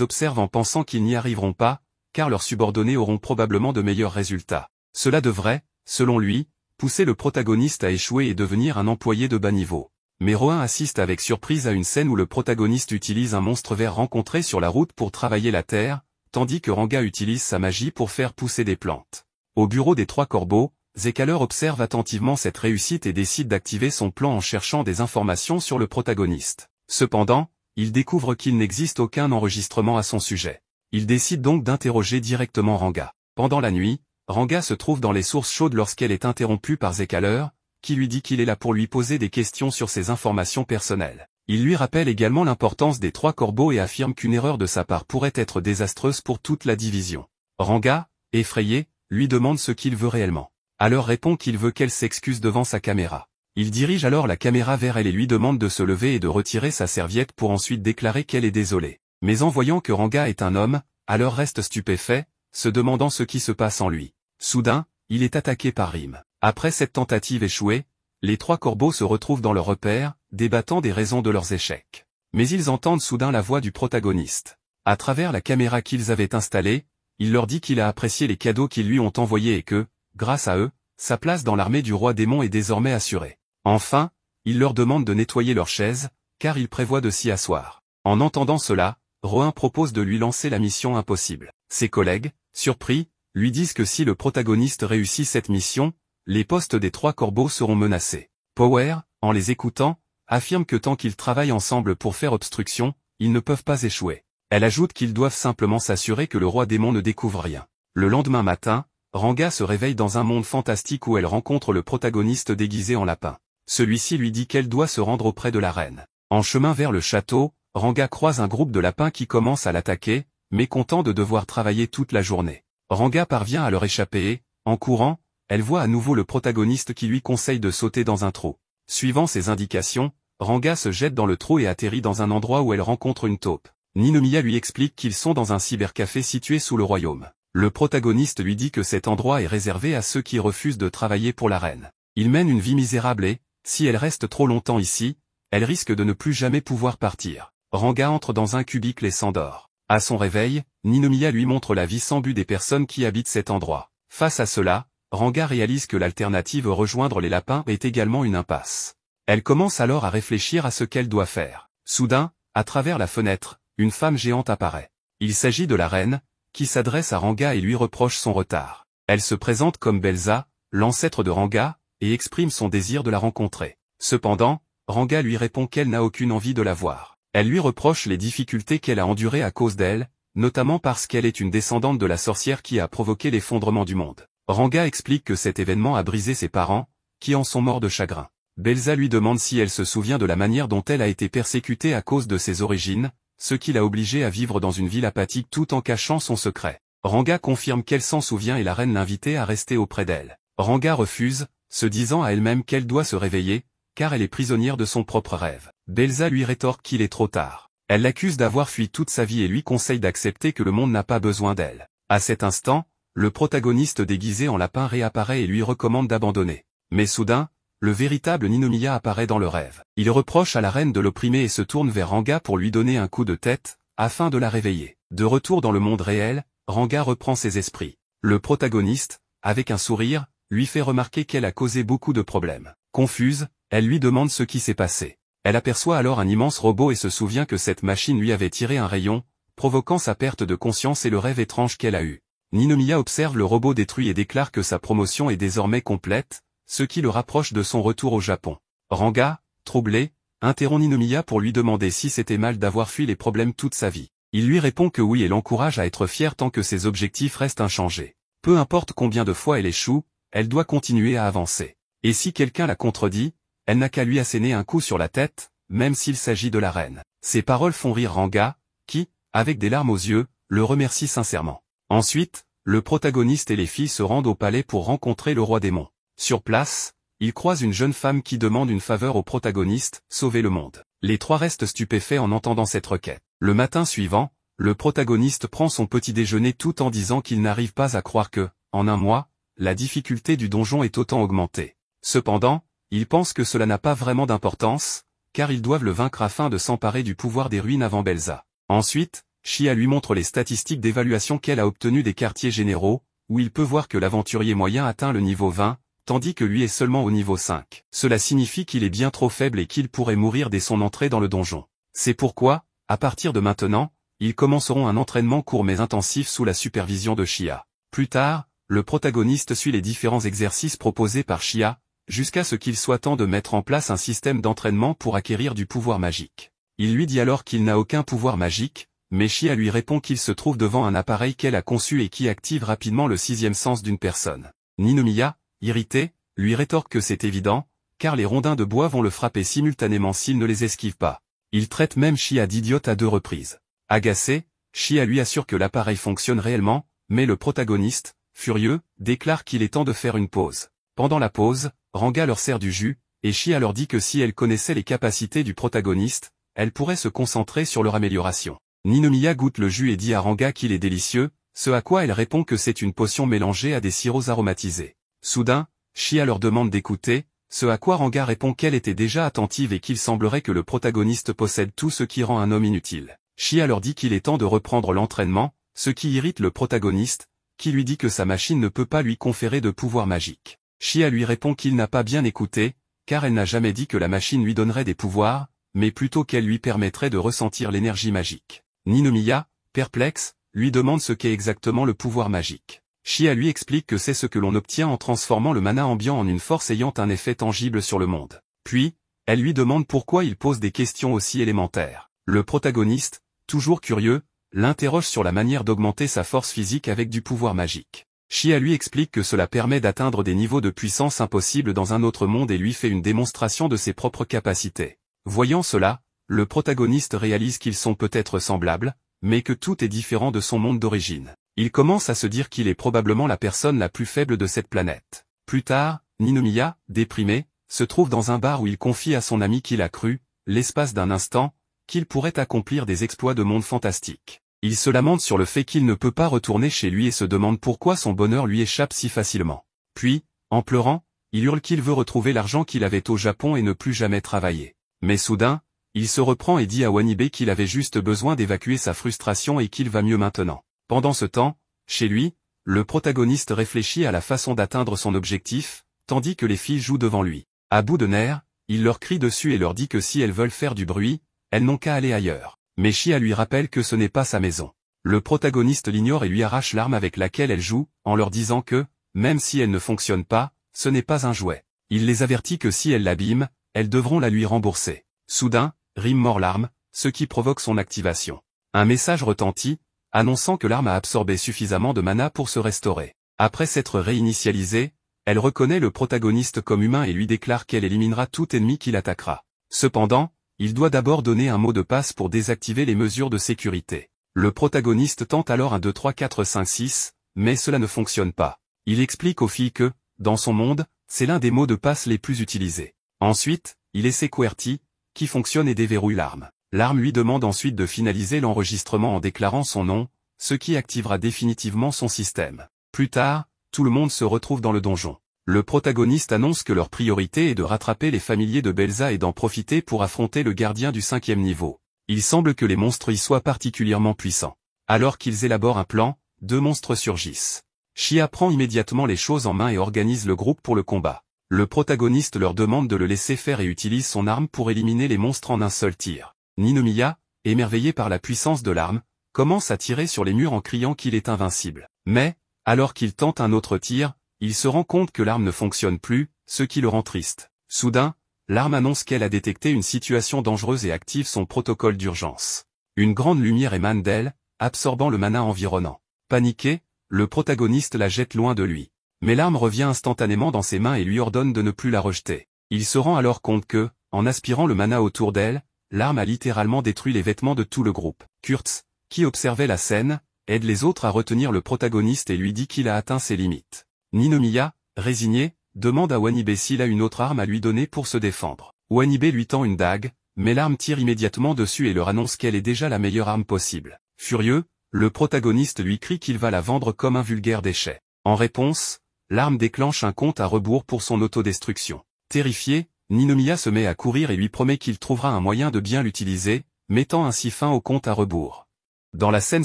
observe en pensant qu'ils n'y arriveront pas, car leurs subordonnés auront probablement de meilleurs résultats. Cela devrait, selon lui, pousser le protagoniste à échouer et devenir un employé de bas niveau. Mais Rohan assiste avec surprise à une scène où le protagoniste utilise un monstre vert rencontré sur la route pour travailler la terre, tandis que Ranga utilise sa magie pour faire pousser des plantes. Au bureau des Trois Corbeaux, Zekaler observe attentivement cette réussite et décide d'activer son plan en cherchant des informations sur le protagoniste. Cependant, il découvre qu'il n'existe aucun enregistrement à son sujet. Il décide donc d'interroger directement Ranga. Pendant la nuit, Ranga se trouve dans les sources chaudes lorsqu'elle est interrompue par Zekaler, qui lui dit qu'il est là pour lui poser des questions sur ses informations personnelles. Il lui rappelle également l'importance des Trois Corbeaux et affirme qu'une erreur de sa part pourrait être désastreuse pour toute la division. Ranga, effrayé, lui demande ce qu'il veut réellement. Alors répond qu'il veut qu'elle s'excuse devant sa caméra. Il dirige alors la caméra vers elle et lui demande de se lever et de retirer sa serviette pour ensuite déclarer qu'elle est désolée. Mais en voyant que Ranga est un homme, alors reste stupéfait, se demandant ce qui se passe en lui. Soudain, il est attaqué par Rim. Après cette tentative échouée, les Trois Corbeaux se retrouvent dans leur repère, débattant des raisons de leurs échecs. Mais ils entendent soudain la voix du protagoniste. À travers la caméra qu'ils avaient installée, il leur dit qu'il a apprécié les cadeaux qu'ils lui ont envoyés et que, grâce à eux, sa place dans l'armée du roi démon est désormais assurée. Enfin, il leur demande de nettoyer leurs chaises, car il prévoit de s'y asseoir. En entendant cela, Rohan propose de lui lancer la mission impossible. Ses collègues, surpris, lui disent que si le protagoniste réussit cette mission, les postes des Trois Corbeaux seront menacés. Power, en les écoutant, affirme que tant qu'ils travaillent ensemble pour faire obstruction, ils ne peuvent pas échouer. Elle ajoute qu'ils doivent simplement s'assurer que le roi démon ne découvre rien. Le lendemain matin, Ranga se réveille dans un monde fantastique où elle rencontre le protagoniste déguisé en lapin. Celui-ci lui dit qu'elle doit se rendre auprès de la reine. En chemin vers le château, Ranga croise un groupe de lapins qui commence à l'attaquer, mécontent de devoir travailler toute la journée. Ranga parvient à leur échapper et, en courant, elle voit à nouveau le protagoniste qui lui conseille de sauter dans un trou. Suivant ses indications, Ranga se jette dans le trou et atterrit dans un endroit où elle rencontre une taupe. Ninomiya lui explique qu'ils sont dans un cybercafé situé sous le royaume. Le protagoniste lui dit que cet endroit est réservé à ceux qui refusent de travailler pour la reine. Il mène une vie misérable et, si elle reste trop longtemps ici, elle risque de ne plus jamais pouvoir partir. Ranga entre dans un cubicle et s'endort. À son réveil, Ninomiya lui montre la vie sans but des personnes qui habitent cet endroit. Face à cela, Ranga réalise que l'alternative rejoindre les lapins est également une impasse. Elle commence alors à réfléchir à ce qu'elle doit faire. Soudain, à travers la fenêtre, une femme géante apparaît. Il s'agit de la reine, qui s'adresse à Ranga et lui reproche son retard. Elle se présente comme Belza, l'ancêtre de Ranga, et exprime son désir de la rencontrer. Cependant, Ranga lui répond qu'elle n'a aucune envie de la voir. Elle lui reproche les difficultés qu'elle a endurées à cause d'elle, notamment parce qu'elle est une descendante de la sorcière qui a provoqué l'effondrement du monde. Ranga explique que cet événement a brisé ses parents, qui en sont morts de chagrin. Belza lui demande si elle se souvient de la manière dont elle a été persécutée à cause de ses origines, ce qui l'a obligée à vivre dans une ville apathique tout en cachant son secret. Ranga confirme qu'elle s'en souvient et la reine l'invitait à rester auprès d'elle. Ranga refuse, se disant à elle-même qu'elle doit se réveiller, car elle est prisonnière de son propre rêve. Belza lui rétorque qu'il est trop tard. Elle l'accuse d'avoir fui toute sa vie et lui conseille d'accepter que le monde n'a pas besoin d'elle. À cet instant, le protagoniste déguisé en lapin réapparaît et lui recommande d'abandonner. Mais soudain, le véritable Ninomiya apparaît dans le rêve. Il reproche à la reine de l'opprimer et se tourne vers Ranga pour lui donner un coup de tête, afin de la réveiller. De retour dans le monde réel, Ranga reprend ses esprits. Le protagoniste, avec un sourire, lui fait remarquer qu'elle a causé beaucoup de problèmes. Confuse, elle lui demande ce qui s'est passé. Elle aperçoit alors un immense robot et se souvient que cette machine lui avait tiré un rayon, provoquant sa perte de conscience et le rêve étrange qu'elle a eu. Ninomiya observe le robot détruit et déclare que sa promotion est désormais complète, ce qui le rapproche de son retour au Japon. Ranga, troublé, interrompt Ninomiya pour lui demander si c'était mal d'avoir fui les problèmes toute sa vie. Il lui répond que oui et l'encourage à être fier tant que ses objectifs restent inchangés. Peu importe combien de fois elle échoue, elle doit continuer à avancer. Et si quelqu'un la contredit, elle n'a qu'à lui asséner un coup sur la tête, même s'il s'agit de la reine. Ces paroles font rire Ranga, qui, avec des larmes aux yeux, le remercie sincèrement. Ensuite, le protagoniste et les filles se rendent au palais pour rencontrer le roi démon. Sur place, ils croisent une jeune femme qui demande une faveur au protagoniste, sauver le monde. Les trois restent stupéfaits en entendant cette requête. Le matin suivant, le protagoniste prend son petit déjeuner tout en disant qu'il n'arrive pas à croire que, en un mois, la difficulté du donjon est autant augmentée. Cependant, il pense que cela n'a pas vraiment d'importance, car ils doivent le vaincre afin de s'emparer du pouvoir des ruines avant Belza. Ensuite, Chia lui montre les statistiques d'évaluation qu'elle a obtenues des quartiers généraux, où il peut voir que l'aventurier moyen atteint le niveau 20, tandis que lui est seulement au niveau 5. Cela signifie qu'il est bien trop faible et qu'il pourrait mourir dès son entrée dans le donjon. C'est pourquoi, à partir de maintenant, ils commenceront un entraînement court mais intensif sous la supervision de Chia. Plus tard, le protagoniste suit les différents exercices proposés par Chia, jusqu'à ce qu'il soit temps de mettre en place un système d'entraînement pour acquérir du pouvoir magique. Il lui dit alors qu'il n'a aucun pouvoir magique, mais Chia lui répond qu'il se trouve devant un appareil qu'elle a conçu et qui active rapidement le sixième sens d'une personne. Ninomiya, irrité, lui rétorque que c'est évident, car les rondins de bois vont le frapper simultanément s'il ne les esquive pas. Il traite même Chia d'idiote à 2 reprises. Agacé, Chia lui assure que l'appareil fonctionne réellement, mais le protagoniste, furieux, déclare qu'il est temps de faire une pause. Pendant la pause, Ranga leur sert du jus, et Chia leur dit que si elle connaissait les capacités du protagoniste, elle pourrait se concentrer sur leur amélioration. Ninomiya goûte le jus et dit à Ranga qu'il est délicieux, ce à quoi elle répond que c'est une potion mélangée à des sirops aromatisés. Soudain, Chia leur demande d'écouter, ce à quoi Ranga répond qu'elle était déjà attentive et qu'il semblerait que le protagoniste possède tout ce qui rend un homme inutile. Chia leur dit qu'il est temps de reprendre l'entraînement, ce qui irrite le protagoniste, qui lui dit que sa machine ne peut pas lui conférer de pouvoir magique. Chia lui répond qu'il n'a pas bien écouté, car elle n'a jamais dit que la machine lui donnerait des pouvoirs, mais plutôt qu'elle lui permettrait de ressentir l'énergie magique. Ninomiya, perplexe, lui demande ce qu'est exactement le pouvoir magique. Chia lui explique que c'est ce que l'on obtient en transformant le mana ambiant en une force ayant un effet tangible sur le monde. Puis, elle lui demande pourquoi il pose des questions aussi élémentaires. Le protagoniste, toujours curieux, l'interroge sur la manière d'augmenter sa force physique avec du pouvoir magique. Chia lui explique que cela permet d'atteindre des niveaux de puissance impossibles dans un autre monde et lui fait une démonstration de ses propres capacités. Voyant cela, le protagoniste réalise qu'ils sont peut-être semblables, mais que tout est différent de son monde d'origine. Il commence à se dire qu'il est probablement la personne la plus faible de cette planète. Plus tard, Ninomiya, déprimé, se trouve dans un bar où il confie à son ami qu'il a cru, l'espace d'un instant, qu'il pourrait accomplir des exploits de monde fantastique. Il se lamente sur le fait qu'il ne peut pas retourner chez lui et se demande pourquoi son bonheur lui échappe si facilement. Puis, en pleurant, il hurle qu'il veut retrouver l'argent qu'il avait au Japon et ne plus jamais travailler. Mais soudain, il se reprend et dit à Wanibe qu'il avait juste besoin d'évacuer sa frustration et qu'il va mieux maintenant. Pendant ce temps, chez lui, le protagoniste réfléchit à la façon d'atteindre son objectif, tandis que les filles jouent devant lui. À bout de nerfs, il leur crie dessus et leur dit que si elles veulent faire du bruit, elles n'ont qu'à aller ailleurs. Mais Chia lui rappelle que ce n'est pas sa maison. Le protagoniste l'ignore et lui arrache l'arme avec laquelle elle joue, en leur disant que, même si elle ne fonctionne pas, ce n'est pas un jouet. Il les avertit que si elle l'abîme, elles devront la lui rembourser. Soudain, Rim mord l'arme, ce qui provoque son activation. Un message retentit, annonçant que l'arme a absorbé suffisamment de mana pour se restaurer. Après s'être réinitialisée, elle reconnaît le protagoniste comme humain et lui déclare qu'elle éliminera tout ennemi qui l'attaquera. Cependant, il doit d'abord donner un mot de passe pour désactiver les mesures de sécurité. Le protagoniste tente alors un 2, 3, 4, 5, 6, mais cela ne fonctionne pas. Il explique aux filles que, dans son monde, c'est l'un des mots de passe les plus utilisés. Ensuite, il essaie QWERTY, qui fonctionne et déverrouille l'arme. L'arme lui demande ensuite de finaliser l'enregistrement en déclarant son nom, ce qui activera définitivement son système. Plus tard, tout le monde se retrouve dans le donjon. Le protagoniste annonce que leur priorité est de rattraper les familiers de Belza et d'en profiter pour affronter le gardien du 5e niveau. Il semble que les monstres y soient particulièrement puissants. Alors qu'ils élaborent un plan, 2 monstres surgissent. Chia prend immédiatement les choses en main et organise le groupe pour le combat. Le protagoniste leur demande de le laisser faire et utilise son arme pour éliminer les monstres en un seul tir. Ninomiya, émerveillé par la puissance de l'arme, commence à tirer sur les murs en criant qu'il est invincible. Mais, alors qu'il tente un autre tir, il se rend compte que l'arme ne fonctionne plus, ce qui le rend triste. Soudain, l'arme annonce qu'elle a détecté une situation dangereuse et active son protocole d'urgence. Une grande lumière émane d'elle, absorbant le mana environnant. Paniqué, le protagoniste la jette loin de lui. Mais l'arme revient instantanément dans ses mains et lui ordonne de ne plus la rejeter. Il se rend alors compte que, en aspirant le mana autour d'elle, l'arme a littéralement détruit les vêtements de tout le groupe. Kurtz, qui observait la scène, aide les autres à retenir le protagoniste et lui dit qu'il a atteint ses limites. Ninomiya, résigné, demande à Wanibe s'il a une autre arme à lui donner pour se défendre. Wanibe lui tend une dague, mais l'arme tire immédiatement dessus et leur annonce qu'elle est déjà la meilleure arme possible. Furieux, le protagoniste lui crie qu'il va la vendre comme un vulgaire déchet. En réponse, l'arme déclenche un compte à rebours pour son autodestruction. Terrifié, Ninomiya se met à courir et lui promet qu'il trouvera un moyen de bien l'utiliser, mettant ainsi fin au compte à rebours. Dans la scène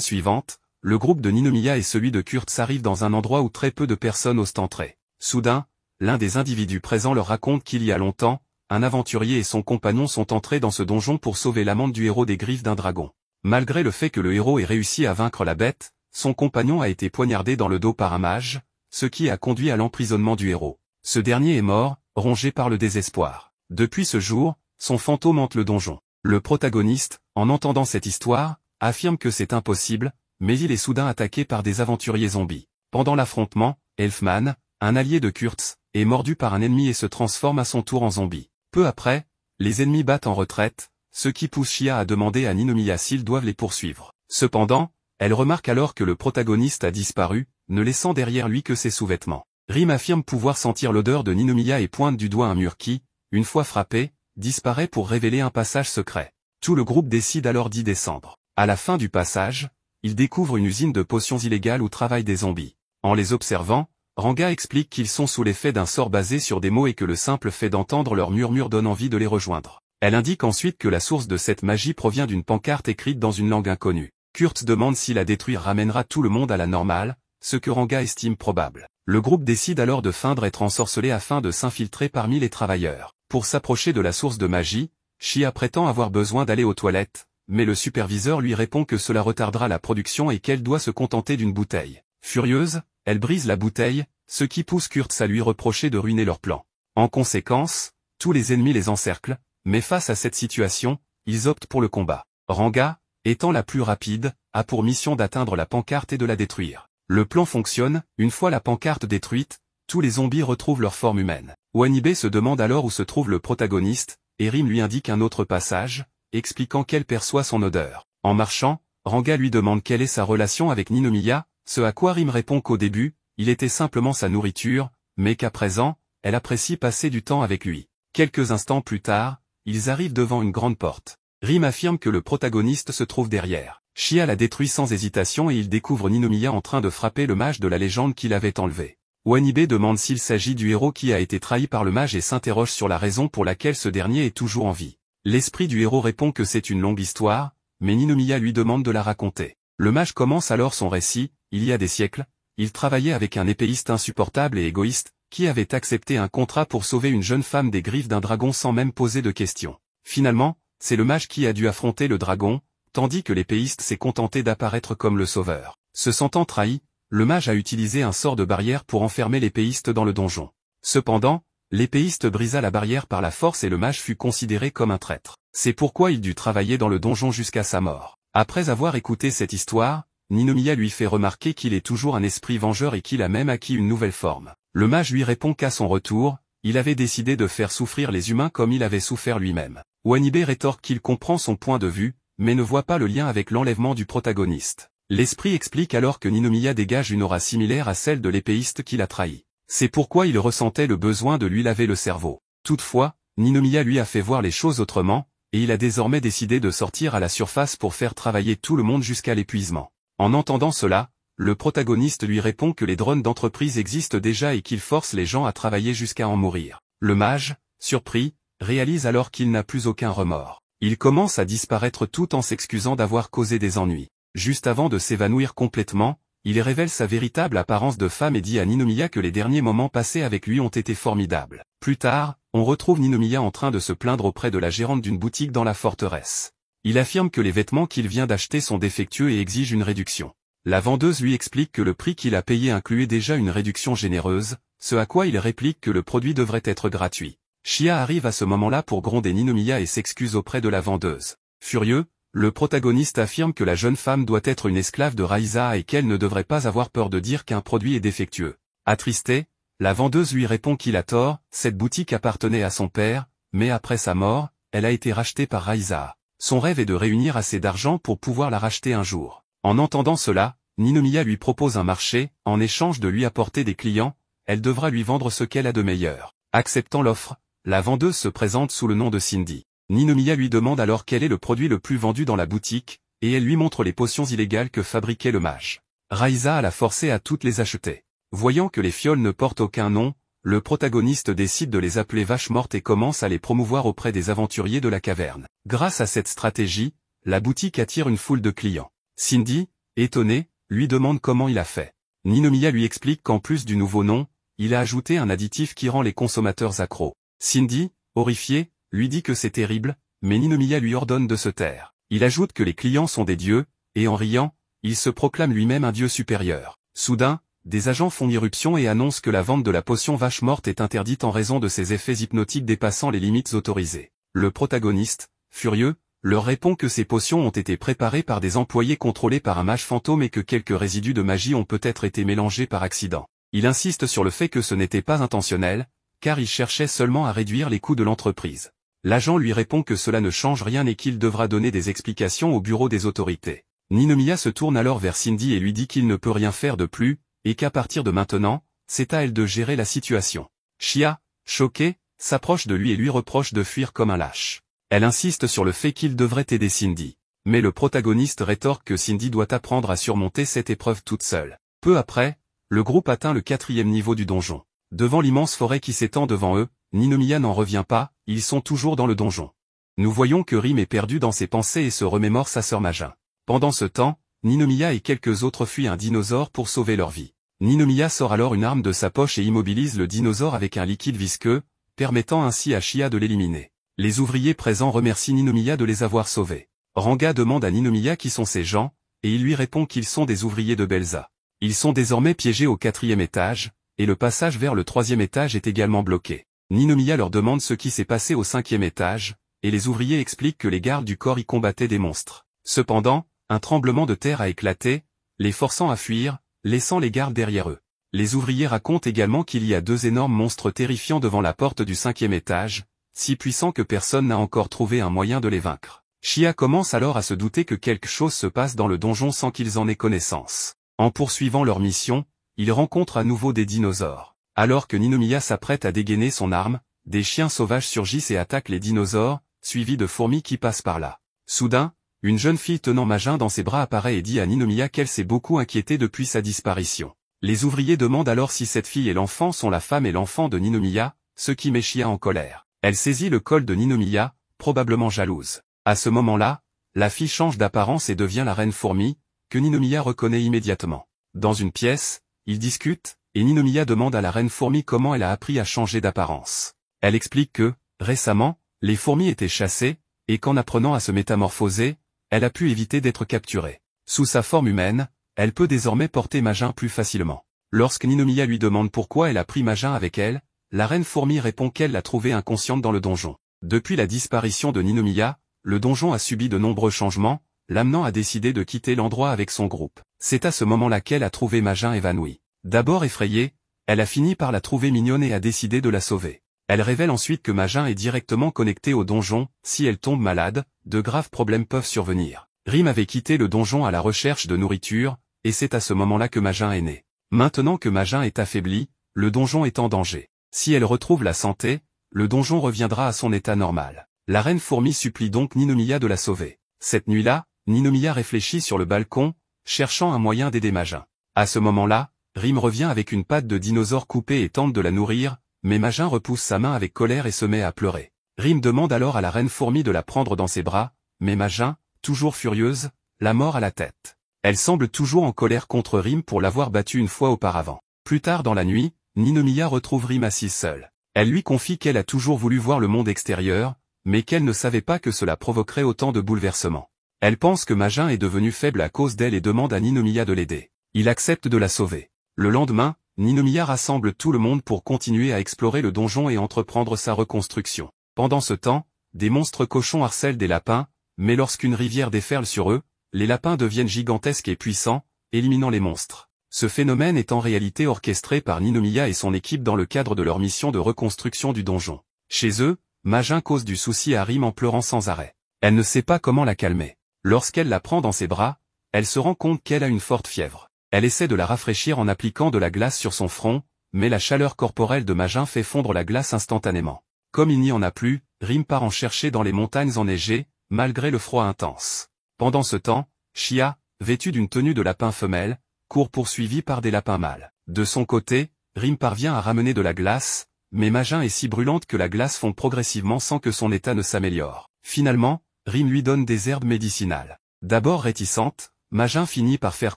suivante, le groupe de Ninomiya et celui de Kurtz arrivent dans un endroit où très peu de personnes osent entrer. Soudain, l'un des individus présents leur raconte qu'il y a longtemps, un aventurier et son compagnon sont entrés dans ce donjon pour sauver l'amante du héros des griffes d'un dragon. Malgré le fait que le héros ait réussi à vaincre la bête, son compagnon a été poignardé dans le dos par un mage, ce qui a conduit à l'emprisonnement du héros. Ce dernier est mort, rongé par le désespoir. Depuis ce jour, son fantôme hante le donjon. Le protagoniste, en entendant cette histoire, affirme que c'est impossible, mais il est soudain attaqué par des aventuriers zombies. Pendant l'affrontement, Elfman, un allié de Kurtz, est mordu par un ennemi et se transforme à son tour en zombie. Peu après, les ennemis battent en retraite, ce qui pousse Shia à demander à Ninomiya s'ils doivent les poursuivre. Cependant, elle remarque alors que le protagoniste a disparu, ne laissant derrière lui que ses sous-vêtements. Rim affirme pouvoir sentir l'odeur de Ninomiya et pointe du doigt un mur qui, une fois frappé, disparaît pour révéler un passage secret. Tout le groupe décide alors d'y descendre. À la fin du passage, ils découvrent une usine de potions illégales où travaillent des zombies. En les observant, Ranga explique qu'ils sont sous l'effet d'un sort basé sur des mots et que le simple fait d'entendre leur murmure donne envie de les rejoindre. Elle indique ensuite que la source de cette magie provient d'une pancarte écrite dans une langue inconnue. Kurtz demande si la détruire ramènera tout le monde à la normale, ce que Ranga estime probable. Le groupe décide alors de feindre être ensorcelé afin de s'infiltrer parmi les travailleurs. Pour s'approcher de la source de magie, Shia prétend avoir besoin d'aller aux toilettes, mais le superviseur lui répond que cela retardera la production et qu'elle doit se contenter d'une bouteille. Furieuse, elle brise la bouteille, ce qui pousse Kurtz à lui reprocher de ruiner leur plan. En conséquence, tous les ennemis les encerclent, mais face à cette situation, ils optent pour le combat. Ranga, étant la plus rapide, a pour mission d'atteindre la pancarte et de la détruire. Le plan fonctionne, une fois la pancarte détruite, tous les zombies retrouvent leur forme humaine. Wanibe se demande alors où se trouve le protagoniste, et Rim lui indique un autre passage, expliquant qu'elle perçoit son odeur. En marchant, Ranga lui demande quelle est sa relation avec Ninomiya, ce à quoi Rim répond qu'au début, il était simplement sa nourriture, mais qu'à présent, elle apprécie passer du temps avec lui. Quelques instants plus tard, ils arrivent devant une grande porte. Rim affirme que le protagoniste se trouve derrière. Shia la détruit sans hésitation et il découvre Ninomiya en train de frapper le mage de la légende qu'il avait enlevé. Wanibe demande s'il s'agit du héros qui a été trahi par le mage et s'interroge sur la raison pour laquelle ce dernier est toujours en vie. L'esprit du héros répond que c'est une longue histoire, mais Ninomiya lui demande de la raconter. Le mage commence alors son récit. Il y a des siècles, il travaillait avec un épéiste insupportable et égoïste, qui avait accepté un contrat pour sauver une jeune femme des griffes d'un dragon sans même poser de questions. Finalement, c'est le mage qui a dû affronter le dragon, tandis que l'épéiste s'est contenté d'apparaître comme le sauveur. Se sentant trahi, le mage a utilisé un sort de barrière pour enfermer l'épéiste dans le donjon. Cependant, l'épéiste brisa la barrière par la force et le mage fut considéré comme un traître. C'est pourquoi il dut travailler dans le donjon jusqu'à sa mort. Après avoir écouté cette histoire, Ninomiya lui fait remarquer qu'il est toujours un esprit vengeur et qu'il a même acquis une nouvelle forme. Le mage lui répond qu'à son retour, il avait décidé de faire souffrir les humains comme il avait souffert lui-même. Wanibe rétorque qu'il comprend son point de vue, mais ne voit pas le lien avec l'enlèvement du protagoniste. L'esprit explique alors que Ninomiya dégage une aura similaire à celle de l'épéiste qui l'a trahi. C'est pourquoi il ressentait le besoin de lui laver le cerveau. Toutefois, Ninomiya lui a fait voir les choses autrement, et il a désormais décidé de sortir à la surface pour faire travailler tout le monde jusqu'à l'épuisement. En entendant cela, le protagoniste lui répond que les drones d'entreprise existent déjà et qu'il force les gens à travailler jusqu'à en mourir. Le mage, surpris, réalise alors qu'il n'a plus aucun remords. Il commence à disparaître tout en s'excusant d'avoir causé des ennuis. Juste avant de s'évanouir complètement, il révèle sa véritable apparence de femme et dit à Ninomiya que les derniers moments passés avec lui ont été formidables. Plus tard, on retrouve Ninomiya en train de se plaindre auprès de la gérante d'une boutique dans la forteresse. Il affirme que les vêtements qu'il vient d'acheter sont défectueux et exige une réduction. La vendeuse lui explique que le prix qu'il a payé incluait déjà une réduction généreuse, ce à quoi il réplique que le produit devrait être gratuit. Shia arrive à ce moment-là pour gronder Ninomiya et s'excuse auprès de la vendeuse. Furieux, le protagoniste affirme que la jeune femme doit être une esclave de Raiza et qu'elle ne devrait pas avoir peur de dire qu'un produit est défectueux. Attristé, la vendeuse lui répond qu'il a tort, cette boutique appartenait à son père, mais après sa mort, elle a été rachetée par Raiza. Son rêve est de réunir assez d'argent pour pouvoir la racheter un jour. En entendant cela, Ninomiya lui propose un marché, en échange de lui apporter des clients, elle devra lui vendre ce qu'elle a de meilleur. Acceptant l'offre, la vendeuse se présente sous le nom de Cindy. Ninomiya lui demande alors quel est le produit le plus vendu dans la boutique, et elle lui montre les potions illégales que fabriquait le mage. Raisa l'a forcé à toutes les acheter. Voyant que les fioles ne portent aucun nom, le protagoniste décide de les appeler vaches mortes et commence à les promouvoir auprès des aventuriers de la caverne. Grâce à cette stratégie, la boutique attire une foule de clients. Cindy, étonnée, lui demande comment il a fait. Ninomiya lui explique qu'en plus du nouveau nom, il a ajouté un additif qui rend les consommateurs accros. Cindy, horrifiée, lui dit que c'est terrible, mais Ninomiya lui ordonne de se taire. Il ajoute que les clients sont des dieux, et en riant, il se proclame lui-même un dieu supérieur. Soudain, des agents font irruption et annoncent que la vente de la potion vache morte est interdite en raison de ses effets hypnotiques dépassant les limites autorisées. Le protagoniste, furieux, leur répond que ces potions ont été préparées par des employés contrôlés par un mage fantôme et que quelques résidus de magie ont peut-être été mélangés par accident. Il insiste sur le fait que ce n'était pas intentionnel, car il cherchait seulement à réduire les coûts de l'entreprise. L'agent lui répond que cela ne change rien et qu'il devra donner des explications au bureau des autorités. Ninomiya se tourne alors vers Cindy et lui dit qu'il ne peut rien faire de plus, et qu'à partir de maintenant, c'est à elle de gérer la situation. Shia, choquée, s'approche de lui et lui reproche de fuir comme un lâche. Elle insiste sur le fait qu'il devrait aider Cindy. Mais le protagoniste rétorque que Cindy doit apprendre à surmonter cette épreuve toute seule. Peu après, le groupe atteint le 4e niveau du donjon. Devant l'immense forêt qui s'étend devant eux, Ninomiya n'en revient pas, ils sont toujours dans le donjon. Nous voyons que Rim est perdu dans ses pensées et se remémore sa sœur Majin. Pendant ce temps, Ninomiya et quelques autres fuient un dinosaure pour sauver leur vie. Ninomiya sort alors une arme de sa poche et immobilise le dinosaure avec un liquide visqueux, permettant ainsi à Shia de l'éliminer. Les ouvriers présents remercient Ninomiya de les avoir sauvés. Ranga demande à Ninomiya qui sont ces gens, et il lui répond qu'ils sont des ouvriers de Belza. Ils sont désormais piégés au 4e étage, et le passage vers le 3e étage est également bloqué. Ninomiya leur demande ce qui s'est passé au 5e étage, et les ouvriers expliquent que les gardes du corps y combattaient des monstres. Cependant, un tremblement de terre a éclaté, les forçant à fuir, laissant les gardes derrière eux. Les ouvriers racontent également qu'il y a 2 énormes monstres terrifiants devant la porte du 5e étage, si puissants que personne n'a encore trouvé un moyen de les vaincre. Shia commence alors à se douter que quelque chose se passe dans le donjon sans qu'ils en aient connaissance. En poursuivant leur mission, ils rencontrent à nouveau des dinosaures. Alors que Ninomiya s'apprête à dégainer son arme, des chiens sauvages surgissent et attaquent les dinosaures, suivis de fourmis qui passent par là. Soudain, une jeune fille tenant Majin dans ses bras apparaît et dit à Ninomiya qu'elle s'est beaucoup inquiétée depuis sa disparition. Les ouvriers demandent alors si cette fille et l'enfant sont la femme et l'enfant de Ninomiya, ce qui met Shia en colère. Elle saisit le col de Ninomiya, probablement jalouse. À ce moment-là, la fille change d'apparence et devient la reine fourmi, que Ninomiya reconnaît immédiatement. Dans une pièce, ils discutent, et Ninomiya demande à la reine fourmi comment elle a appris à changer d'apparence. Elle explique que, récemment, les fourmis étaient chassées, et qu'en apprenant à se métamorphoser, elle a pu éviter d'être capturée. Sous sa forme humaine, elle peut désormais porter Majin plus facilement. Lorsque Ninomiya lui demande pourquoi elle a pris Majin avec elle, la reine fourmi répond qu'elle l'a trouvée inconsciente dans le donjon. Depuis la disparition de Ninomiya, le donjon a subi de nombreux changements, l'amenant à décider de quitter l'endroit avec son groupe. C'est à ce moment-là qu'elle a trouvé Majin évanouie. D'abord effrayée, elle a fini par la trouver mignonne et a décidé de la sauver. Elle révèle ensuite que Majin est directement connectée au donjon, si elle tombe malade, de graves problèmes peuvent survenir. Rim avait quitté le donjon à la recherche de nourriture, et c'est à ce moment-là que Majin est né. Maintenant que Majin est affaibli, le donjon est en danger. Si elle retrouve la santé, le donjon reviendra à son état normal. La reine fourmi supplie donc Ninomiya de la sauver. Cette nuit-là, Ninomiya réfléchit sur le balcon, cherchant un moyen d'aider Majin. À ce moment-là, Rim revient avec une patte de dinosaure coupée et tente de la nourrir, mais Majin repousse sa main avec colère et se met à pleurer. Rim demande alors à la reine fourmi de la prendre dans ses bras, mais Majin, toujours furieuse, la mord à la tête. Elle semble toujours en colère contre Rim pour l'avoir battu une fois auparavant. Plus tard dans la nuit, Ninomiya retrouve Rim assise seule. Elle lui confie qu'elle a toujours voulu voir le monde extérieur, mais qu'elle ne savait pas que cela provoquerait autant de bouleversements. Elle pense que Majin est devenu faible à cause d'elle et demande à Ninomiya de l'aider. Il accepte de la sauver. Le lendemain, Ninomiya rassemble tout le monde pour continuer à explorer le donjon et entreprendre sa reconstruction. Pendant ce temps, des monstres cochons harcèlent des lapins, mais lorsqu'une rivière déferle sur eux, les lapins deviennent gigantesques et puissants, éliminant les monstres. Ce phénomène est en réalité orchestré par Ninomiya et son équipe dans le cadre de leur mission de reconstruction du donjon. Chez eux, Majin cause du souci à Rim en pleurant sans arrêt. Elle ne sait pas comment la calmer. Lorsqu'elle la prend dans ses bras, elle se rend compte qu'elle a une forte fièvre. Elle essaie de la rafraîchir en appliquant de la glace sur son front, mais la chaleur corporelle de Majin fait fondre la glace instantanément. Comme il n'y en a plus, Rim part en chercher dans les montagnes enneigées, malgré le froid intense. Pendant ce temps, Chia, vêtu d'une tenue de lapin femelle, court poursuivi par des lapins mâles. De son côté, Rim parvient à ramener de la glace, mais Majin est si brûlante que la glace fond progressivement sans que son état ne s'améliore. Finalement, Rim lui donne des herbes médicinales. D'abord réticente, Majin finit par faire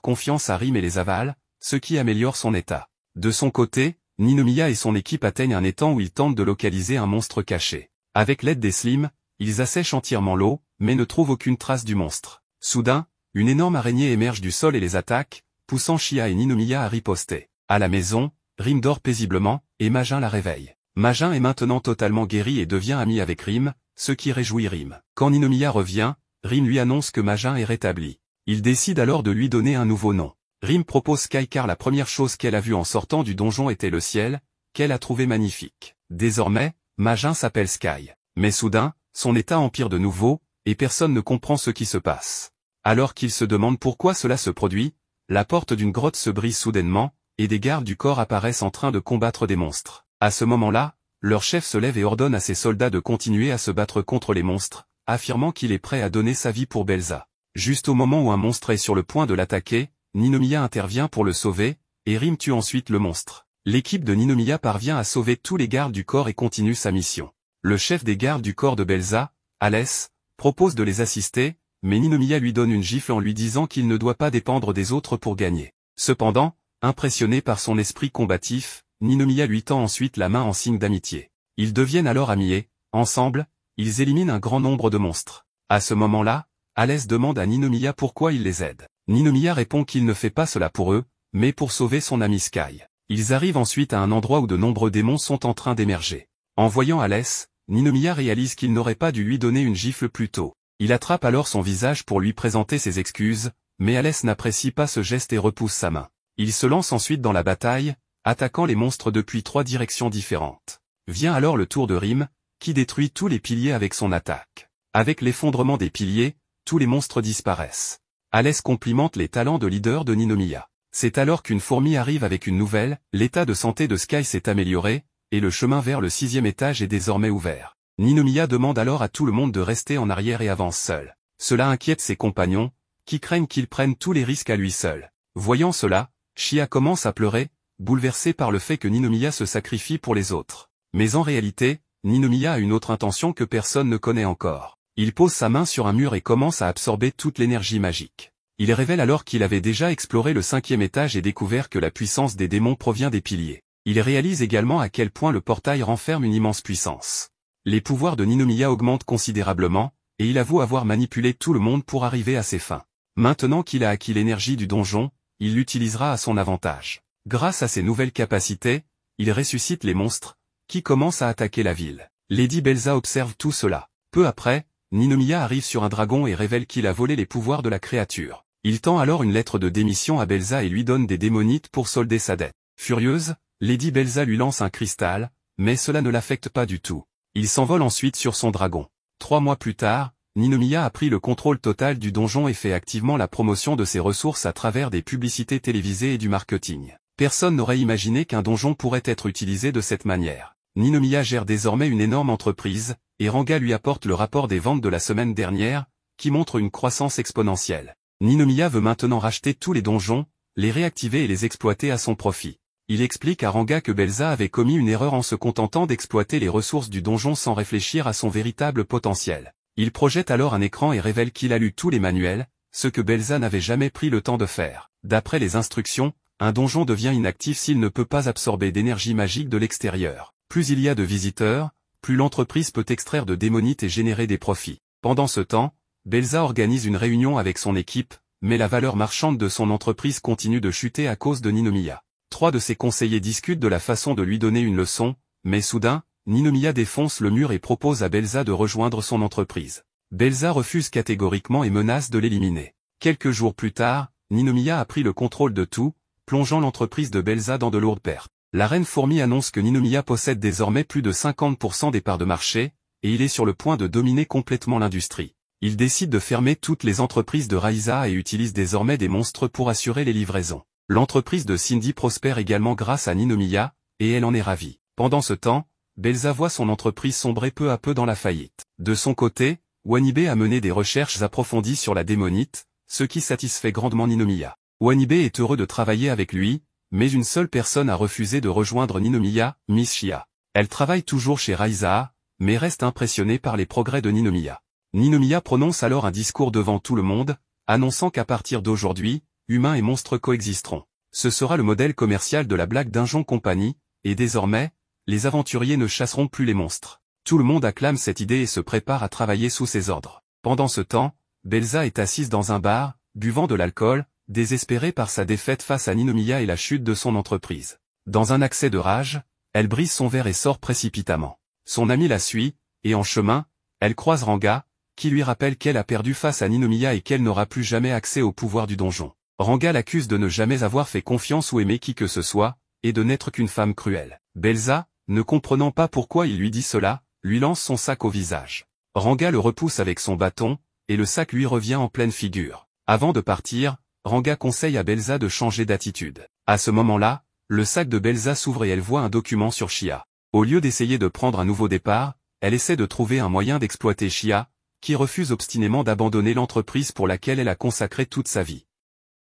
confiance à Rim et les avale, ce qui améliore son état. De son côté, Ninomiya et son équipe atteignent un étang où ils tentent de localiser un monstre caché. Avec l'aide des Slims, ils assèchent entièrement l'eau, mais ne trouvent aucune trace du monstre. Soudain, une énorme araignée émerge du sol et les attaque, poussant Chia et Ninomiya à riposter. À la maison, Rim dort paisiblement, et Majin la réveille. Majin est maintenant totalement guéri et devient ami avec Rim, ce qui réjouit Rim. Quand Ninomiya revient, Rim lui annonce que Majin est rétabli. Il décide alors de lui donner un nouveau nom. Rim propose Sky car la première chose qu'elle a vue en sortant du donjon était le ciel, qu'elle a trouvé magnifique. Désormais, Majin s'appelle Sky. Mais soudain, son état empire de nouveau, et personne ne comprend ce qui se passe. Alors qu'il se demande pourquoi cela se produit, la porte d'une grotte se brise soudainement, et des gardes du corps apparaissent en train de combattre des monstres. À ce moment-là, leur chef se lève et ordonne à ses soldats de continuer à se battre contre les monstres, affirmant qu'il est prêt à donner sa vie pour Belza. Juste au moment où un monstre est sur le point de l'attaquer, Ninomiya intervient pour le sauver, et Rim tue ensuite le monstre. L'équipe de Ninomiya parvient à sauver tous les gardes du corps et continue sa mission. Le chef des gardes du corps de Belza, Alès, propose de les assister, mais Ninomiya lui donne une gifle en lui disant qu'il ne doit pas dépendre des autres pour gagner. Cependant, impressionné par son esprit combatif, Ninomiya lui tend ensuite la main en signe d'amitié. Ils deviennent alors amis et, ensemble, ils éliminent un grand nombre de monstres. À ce moment-là, Alès demande à Ninomiya pourquoi il les aide. Ninomiya répond qu'il ne fait pas cela pour eux, mais pour sauver son ami Sky. Ils arrivent ensuite à un endroit où de nombreux démons sont en train d'émerger. En voyant Alès, Ninomiya réalise qu'il n'aurait pas dû lui donner une gifle plus tôt. Il attrape alors son visage pour lui présenter ses excuses, mais Alès n'apprécie pas ce geste et repousse sa main. Il se lance ensuite dans la bataille, attaquant les monstres depuis 3 directions différentes. Vient alors le tour de Rim, qui détruit tous les piliers avec son attaque. Avec l'effondrement des piliers, tous les monstres disparaissent. Alès complimente les talents de leader de Ninomiya. C'est alors qu'une fourmi arrive avec une nouvelle, l'état de santé de Sky s'est amélioré, et le chemin vers le 6e étage est désormais ouvert. Ninomiya demande alors à tout le monde de rester en arrière et avance seul. Cela inquiète ses compagnons, qui craignent qu'il prenne tous les risques à lui seul. Voyant cela, Chia commence à pleurer, bouleversé par le fait que Ninomiya se sacrifie pour les autres. Mais en réalité, Ninomiya a une autre intention que personne ne connaît encore. Il pose sa main sur un mur et commence à absorber toute l'énergie magique. Il révèle alors qu'il avait déjà exploré le 5e étage et découvert que la puissance des démons provient des piliers. Il réalise également à quel point le portail renferme une immense puissance. Les pouvoirs de Ninomiya augmentent considérablement, et il avoue avoir manipulé tout le monde pour arriver à ses fins. Maintenant qu'il a acquis l'énergie du donjon, il l'utilisera à son avantage. Grâce à ses nouvelles capacités, il ressuscite les monstres, qui commencent à attaquer la ville. Lady Belza observe tout cela. Peu après, Ninomiya arrive sur un dragon et révèle qu'il a volé les pouvoirs de la créature. Il tend alors une lettre de démission à Belza et lui donne des démonites pour solder sa dette. Furieuse, Lady Belza lui lance un cristal, mais cela ne l'affecte pas du tout. Il s'envole ensuite sur son dragon. 3 mois plus tard, Ninomiya a pris le contrôle total du donjon et fait activement la promotion de ses ressources à travers des publicités télévisées et du marketing. Personne n'aurait imaginé qu'un donjon pourrait être utilisé de cette manière. Ninomiya gère désormais une énorme entreprise, et Ranga lui apporte le rapport des ventes de la semaine dernière, qui montre une croissance exponentielle. Ninomiya veut maintenant racheter tous les donjons, les réactiver et les exploiter à son profit. Il explique à Ranga que Belza avait commis une erreur en se contentant d'exploiter les ressources du donjon sans réfléchir à son véritable potentiel. Il projette alors un écran et révèle qu'il a lu tous les manuels, ce que Belza n'avait jamais pris le temps de faire. D'après les instructions, un donjon devient inactif s'il ne peut pas absorber d'énergie magique de l'extérieur. Plus il y a de visiteurs, plus l'entreprise peut extraire de démonites et générer des profits. Pendant ce temps, Belza organise une réunion avec son équipe, mais la valeur marchande de son entreprise continue de chuter à cause de Ninomiya. 3 de ses conseillers discutent de la façon de lui donner une leçon, mais soudain, Ninomiya défonce le mur et propose à Belza de rejoindre son entreprise. Belza refuse catégoriquement et menace de l'éliminer. Quelques jours plus tard, Ninomiya a pris le contrôle de tout, plongeant l'entreprise de Belza dans de lourdes pertes. La reine fourmi annonce que Ninomiya possède désormais plus de 50% des parts de marché, et il est sur le point de dominer complètement l'industrie. Il décide de fermer toutes les entreprises de Raiza et utilise désormais des monstres pour assurer les livraisons. L'entreprise de Cindy prospère également grâce à Ninomiya, et elle en est ravie. Pendant ce temps, Belza voit son entreprise sombrer peu à peu dans la faillite. De son côté, Wanibe a mené des recherches approfondies sur la démonite, ce qui satisfait grandement Ninomiya. Wanibe est heureux de travailler avec lui, mais une seule personne a refusé de rejoindre Ninomiya, Miss Shia. Elle travaille toujours chez Raizawa, mais reste impressionnée par les progrès de Ninomiya. Ninomiya prononce alors un discours devant tout le monde, annonçant qu'à partir d'aujourd'hui, humains et monstres coexisteront. Ce sera le modèle commercial de la Black Dungeon Company, et désormais, les aventuriers ne chasseront plus les monstres. Tout le monde acclame cette idée et se prépare à travailler sous ses ordres. Pendant ce temps, Belza est assise dans un bar, buvant de l'alcool, désespérée par sa défaite face à Ninomiya et la chute de son entreprise. Dans un accès de rage, elle brise son verre et sort précipitamment. Son amie la suit, et en chemin, elle croise Ranga, qui lui rappelle qu'elle a perdu face à Ninomiya et qu'elle n'aura plus jamais accès au pouvoir du donjon. Ranga l'accuse de ne jamais avoir fait confiance ou aimé qui que ce soit, et de n'être qu'une femme cruelle. Belza, ne comprenant pas pourquoi il lui dit cela, lui lance son sac au visage. Ranga le repousse avec son bâton, et le sac lui revient en pleine figure. Avant de partir, Ranga conseille à Belza de changer d'attitude. À ce moment-là, le sac de Belza s'ouvre et elle voit un document sur Shia. Au lieu d'essayer de prendre un nouveau départ, elle essaie de trouver un moyen d'exploiter Shia, qui refuse obstinément d'abandonner l'entreprise pour laquelle elle a consacré toute sa vie.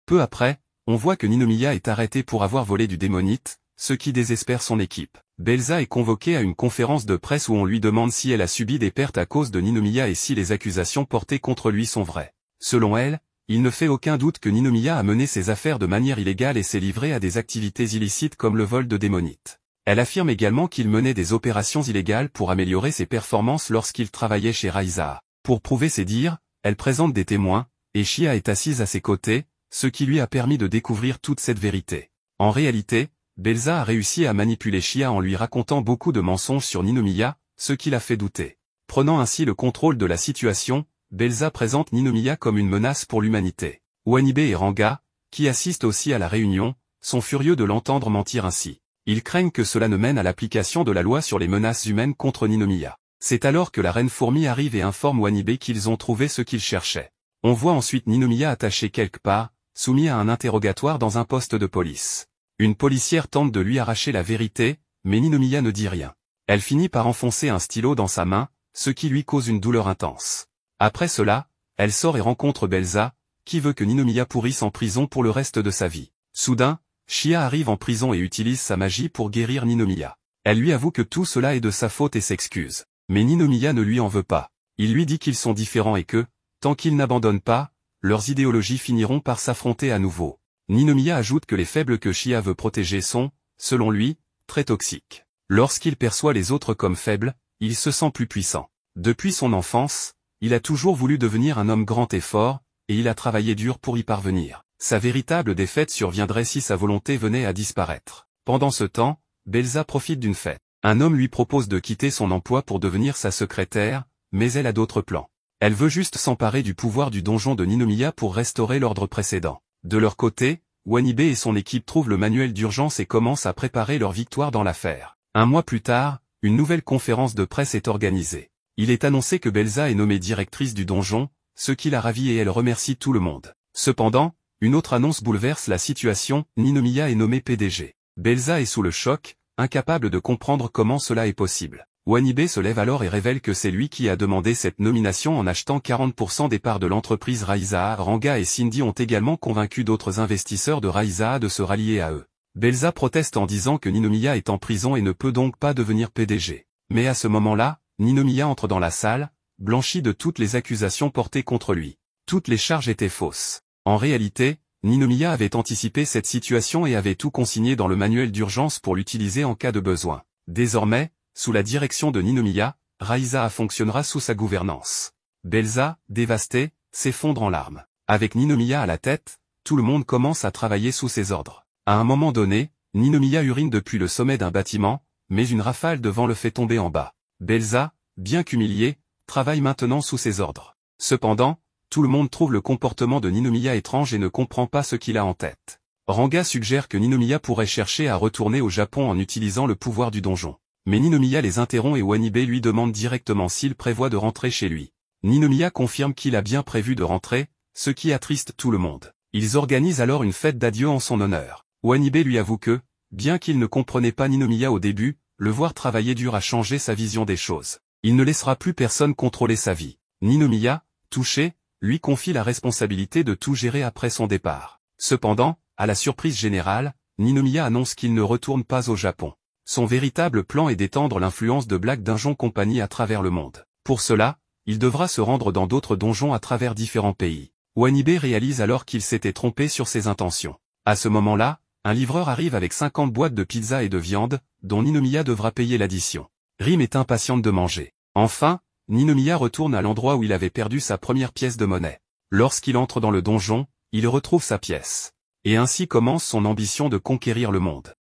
Peu après, on voit que Ninomiya est arrêté pour avoir volé du démonite, ce qui désespère son équipe. Belza est convoquée à une conférence de presse où on lui demande si elle a subi des pertes à cause de Ninomiya et si les accusations portées contre lui sont vraies. Selon elle, il ne fait aucun doute que Ninomiya a mené ses affaires de manière illégale et s'est livré à des activités illicites comme le vol de démonite. Elle affirme également qu'il menait des opérations illégales pour améliorer ses performances lorsqu'il travaillait chez Raizawa. Pour prouver ses dires, elle présente des témoins, et Shia est assise à ses côtés, ce qui lui a permis de découvrir toute cette vérité. En réalité, Belza a réussi à manipuler Shia en lui racontant beaucoup de mensonges sur Ninomiya, ce qui l'a fait douter. Prenant ainsi le contrôle de la situation, Belza présente Ninomiya comme une menace pour l'humanité. Wanibe et Ranga, qui assistent aussi à la réunion, sont furieux de l'entendre mentir ainsi. Ils craignent que cela ne mène à l'application de la loi sur les menaces humaines contre Ninomiya. C'est alors que la reine fourmi arrive et informe Wanibe qu'ils ont trouvé ce qu'ils cherchaient. On voit ensuite Ninomiya attaché quelque part, soumis à un interrogatoire dans un poste de police. Une policière tente de lui arracher la vérité, mais Ninomiya ne dit rien. Elle finit par enfoncer un stylo dans sa main, ce qui lui cause une douleur intense. Après cela, elle sort et rencontre Belza, qui veut que Ninomiya pourrisse en prison pour le reste de sa vie. Soudain, Shia arrive en prison et utilise sa magie pour guérir Ninomiya. Elle lui avoue que tout cela est de sa faute et s'excuse. Mais Ninomiya ne lui en veut pas. Il lui dit qu'ils sont différents et que, tant qu'ils n'abandonnent pas, leurs idéologies finiront par s'affronter à nouveau. Ninomiya ajoute que les faibles que Shia veut protéger sont, selon lui, très toxiques. Lorsqu'il perçoit les autres comme faibles, il se sent plus puissant. Depuis son enfance, il a toujours voulu devenir un homme grand et fort, et il a travaillé dur pour y parvenir. Sa véritable défaite surviendrait si sa volonté venait à disparaître. Pendant ce temps, Belza profite d'une fête. Un homme lui propose de quitter son emploi pour devenir sa secrétaire, mais elle a d'autres plans. Elle veut juste s'emparer du pouvoir du donjon de Ninomiya pour restaurer l'ordre précédent. De leur côté, Wanibe et son équipe trouvent le manuel d'urgence et commencent à préparer leur victoire dans l'affaire. Un mois plus tard, une nouvelle conférence de presse est organisée. Il est annoncé que Belza est nommée directrice du donjon, ce qui la ravit et elle remercie tout le monde. Cependant, une autre annonce bouleverse la situation, Ninomiya est nommé PDG. Belza est sous le choc, incapable de comprendre comment cela est possible. Wanibe se lève alors et révèle que c'est lui qui a demandé cette nomination en achetant 40% des parts de l'entreprise Raizawa. Ranga et Cindy ont également convaincu d'autres investisseurs de Raizawa de se rallier à eux. Belza proteste en disant que Ninomiya est en prison et ne peut donc pas devenir PDG. Mais à ce moment-là, Ninomiya entre dans la salle, blanchi de toutes les accusations portées contre lui. Toutes les charges étaient fausses. En réalité, Ninomiya avait anticipé cette situation et avait tout consigné dans le manuel d'urgence pour l'utiliser en cas de besoin. Désormais, sous la direction de Ninomiya, Raizawa fonctionnera sous sa gouvernance. Belza, dévastée, s'effondre en larmes. Avec Ninomiya à la tête, tout le monde commence à travailler sous ses ordres. À un moment donné, Ninomiya urine depuis le sommet d'un bâtiment, mais une rafale de vent le fait tomber en bas. Belza, bien qu'humiliée, travaille maintenant sous ses ordres. Cependant, tout le monde trouve le comportement de Ninomiya étrange et ne comprend pas ce qu'il a en tête. Ranga suggère que Ninomiya pourrait chercher à retourner au Japon en utilisant le pouvoir du donjon. Mais Ninomiya les interrompt et Wanibe lui demande directement s'il prévoit de rentrer chez lui. Ninomiya confirme qu'il a bien prévu de rentrer, ce qui attriste tout le monde. Ils organisent alors une fête d'adieu en son honneur. Wanibe lui avoue que, bien qu'il ne comprenait pas Ninomiya au début, le voir travailler dur a changé sa vision des choses. Il ne laissera plus personne contrôler sa vie. Ninomiya, touché, lui confie la responsabilité de tout gérer après son départ. Cependant, à la surprise générale, Ninomiya annonce qu'il ne retourne pas au Japon. Son véritable plan est d'étendre l'influence de Black Dungeon Company à travers le monde. Pour cela, il devra se rendre dans d'autres donjons à travers différents pays. Wanibe réalise alors qu'il s'était trompé sur ses intentions. À ce moment-là, un livreur arrive avec 50 boîtes de pizza et de viande, dont Ninomiya devra payer l'addition. Rim est impatiente de manger. Enfin, Ninomiya retourne à l'endroit où il avait perdu sa première pièce de monnaie. Lorsqu'il entre dans le donjon, il retrouve sa pièce. Et ainsi commence son ambition de conquérir le monde.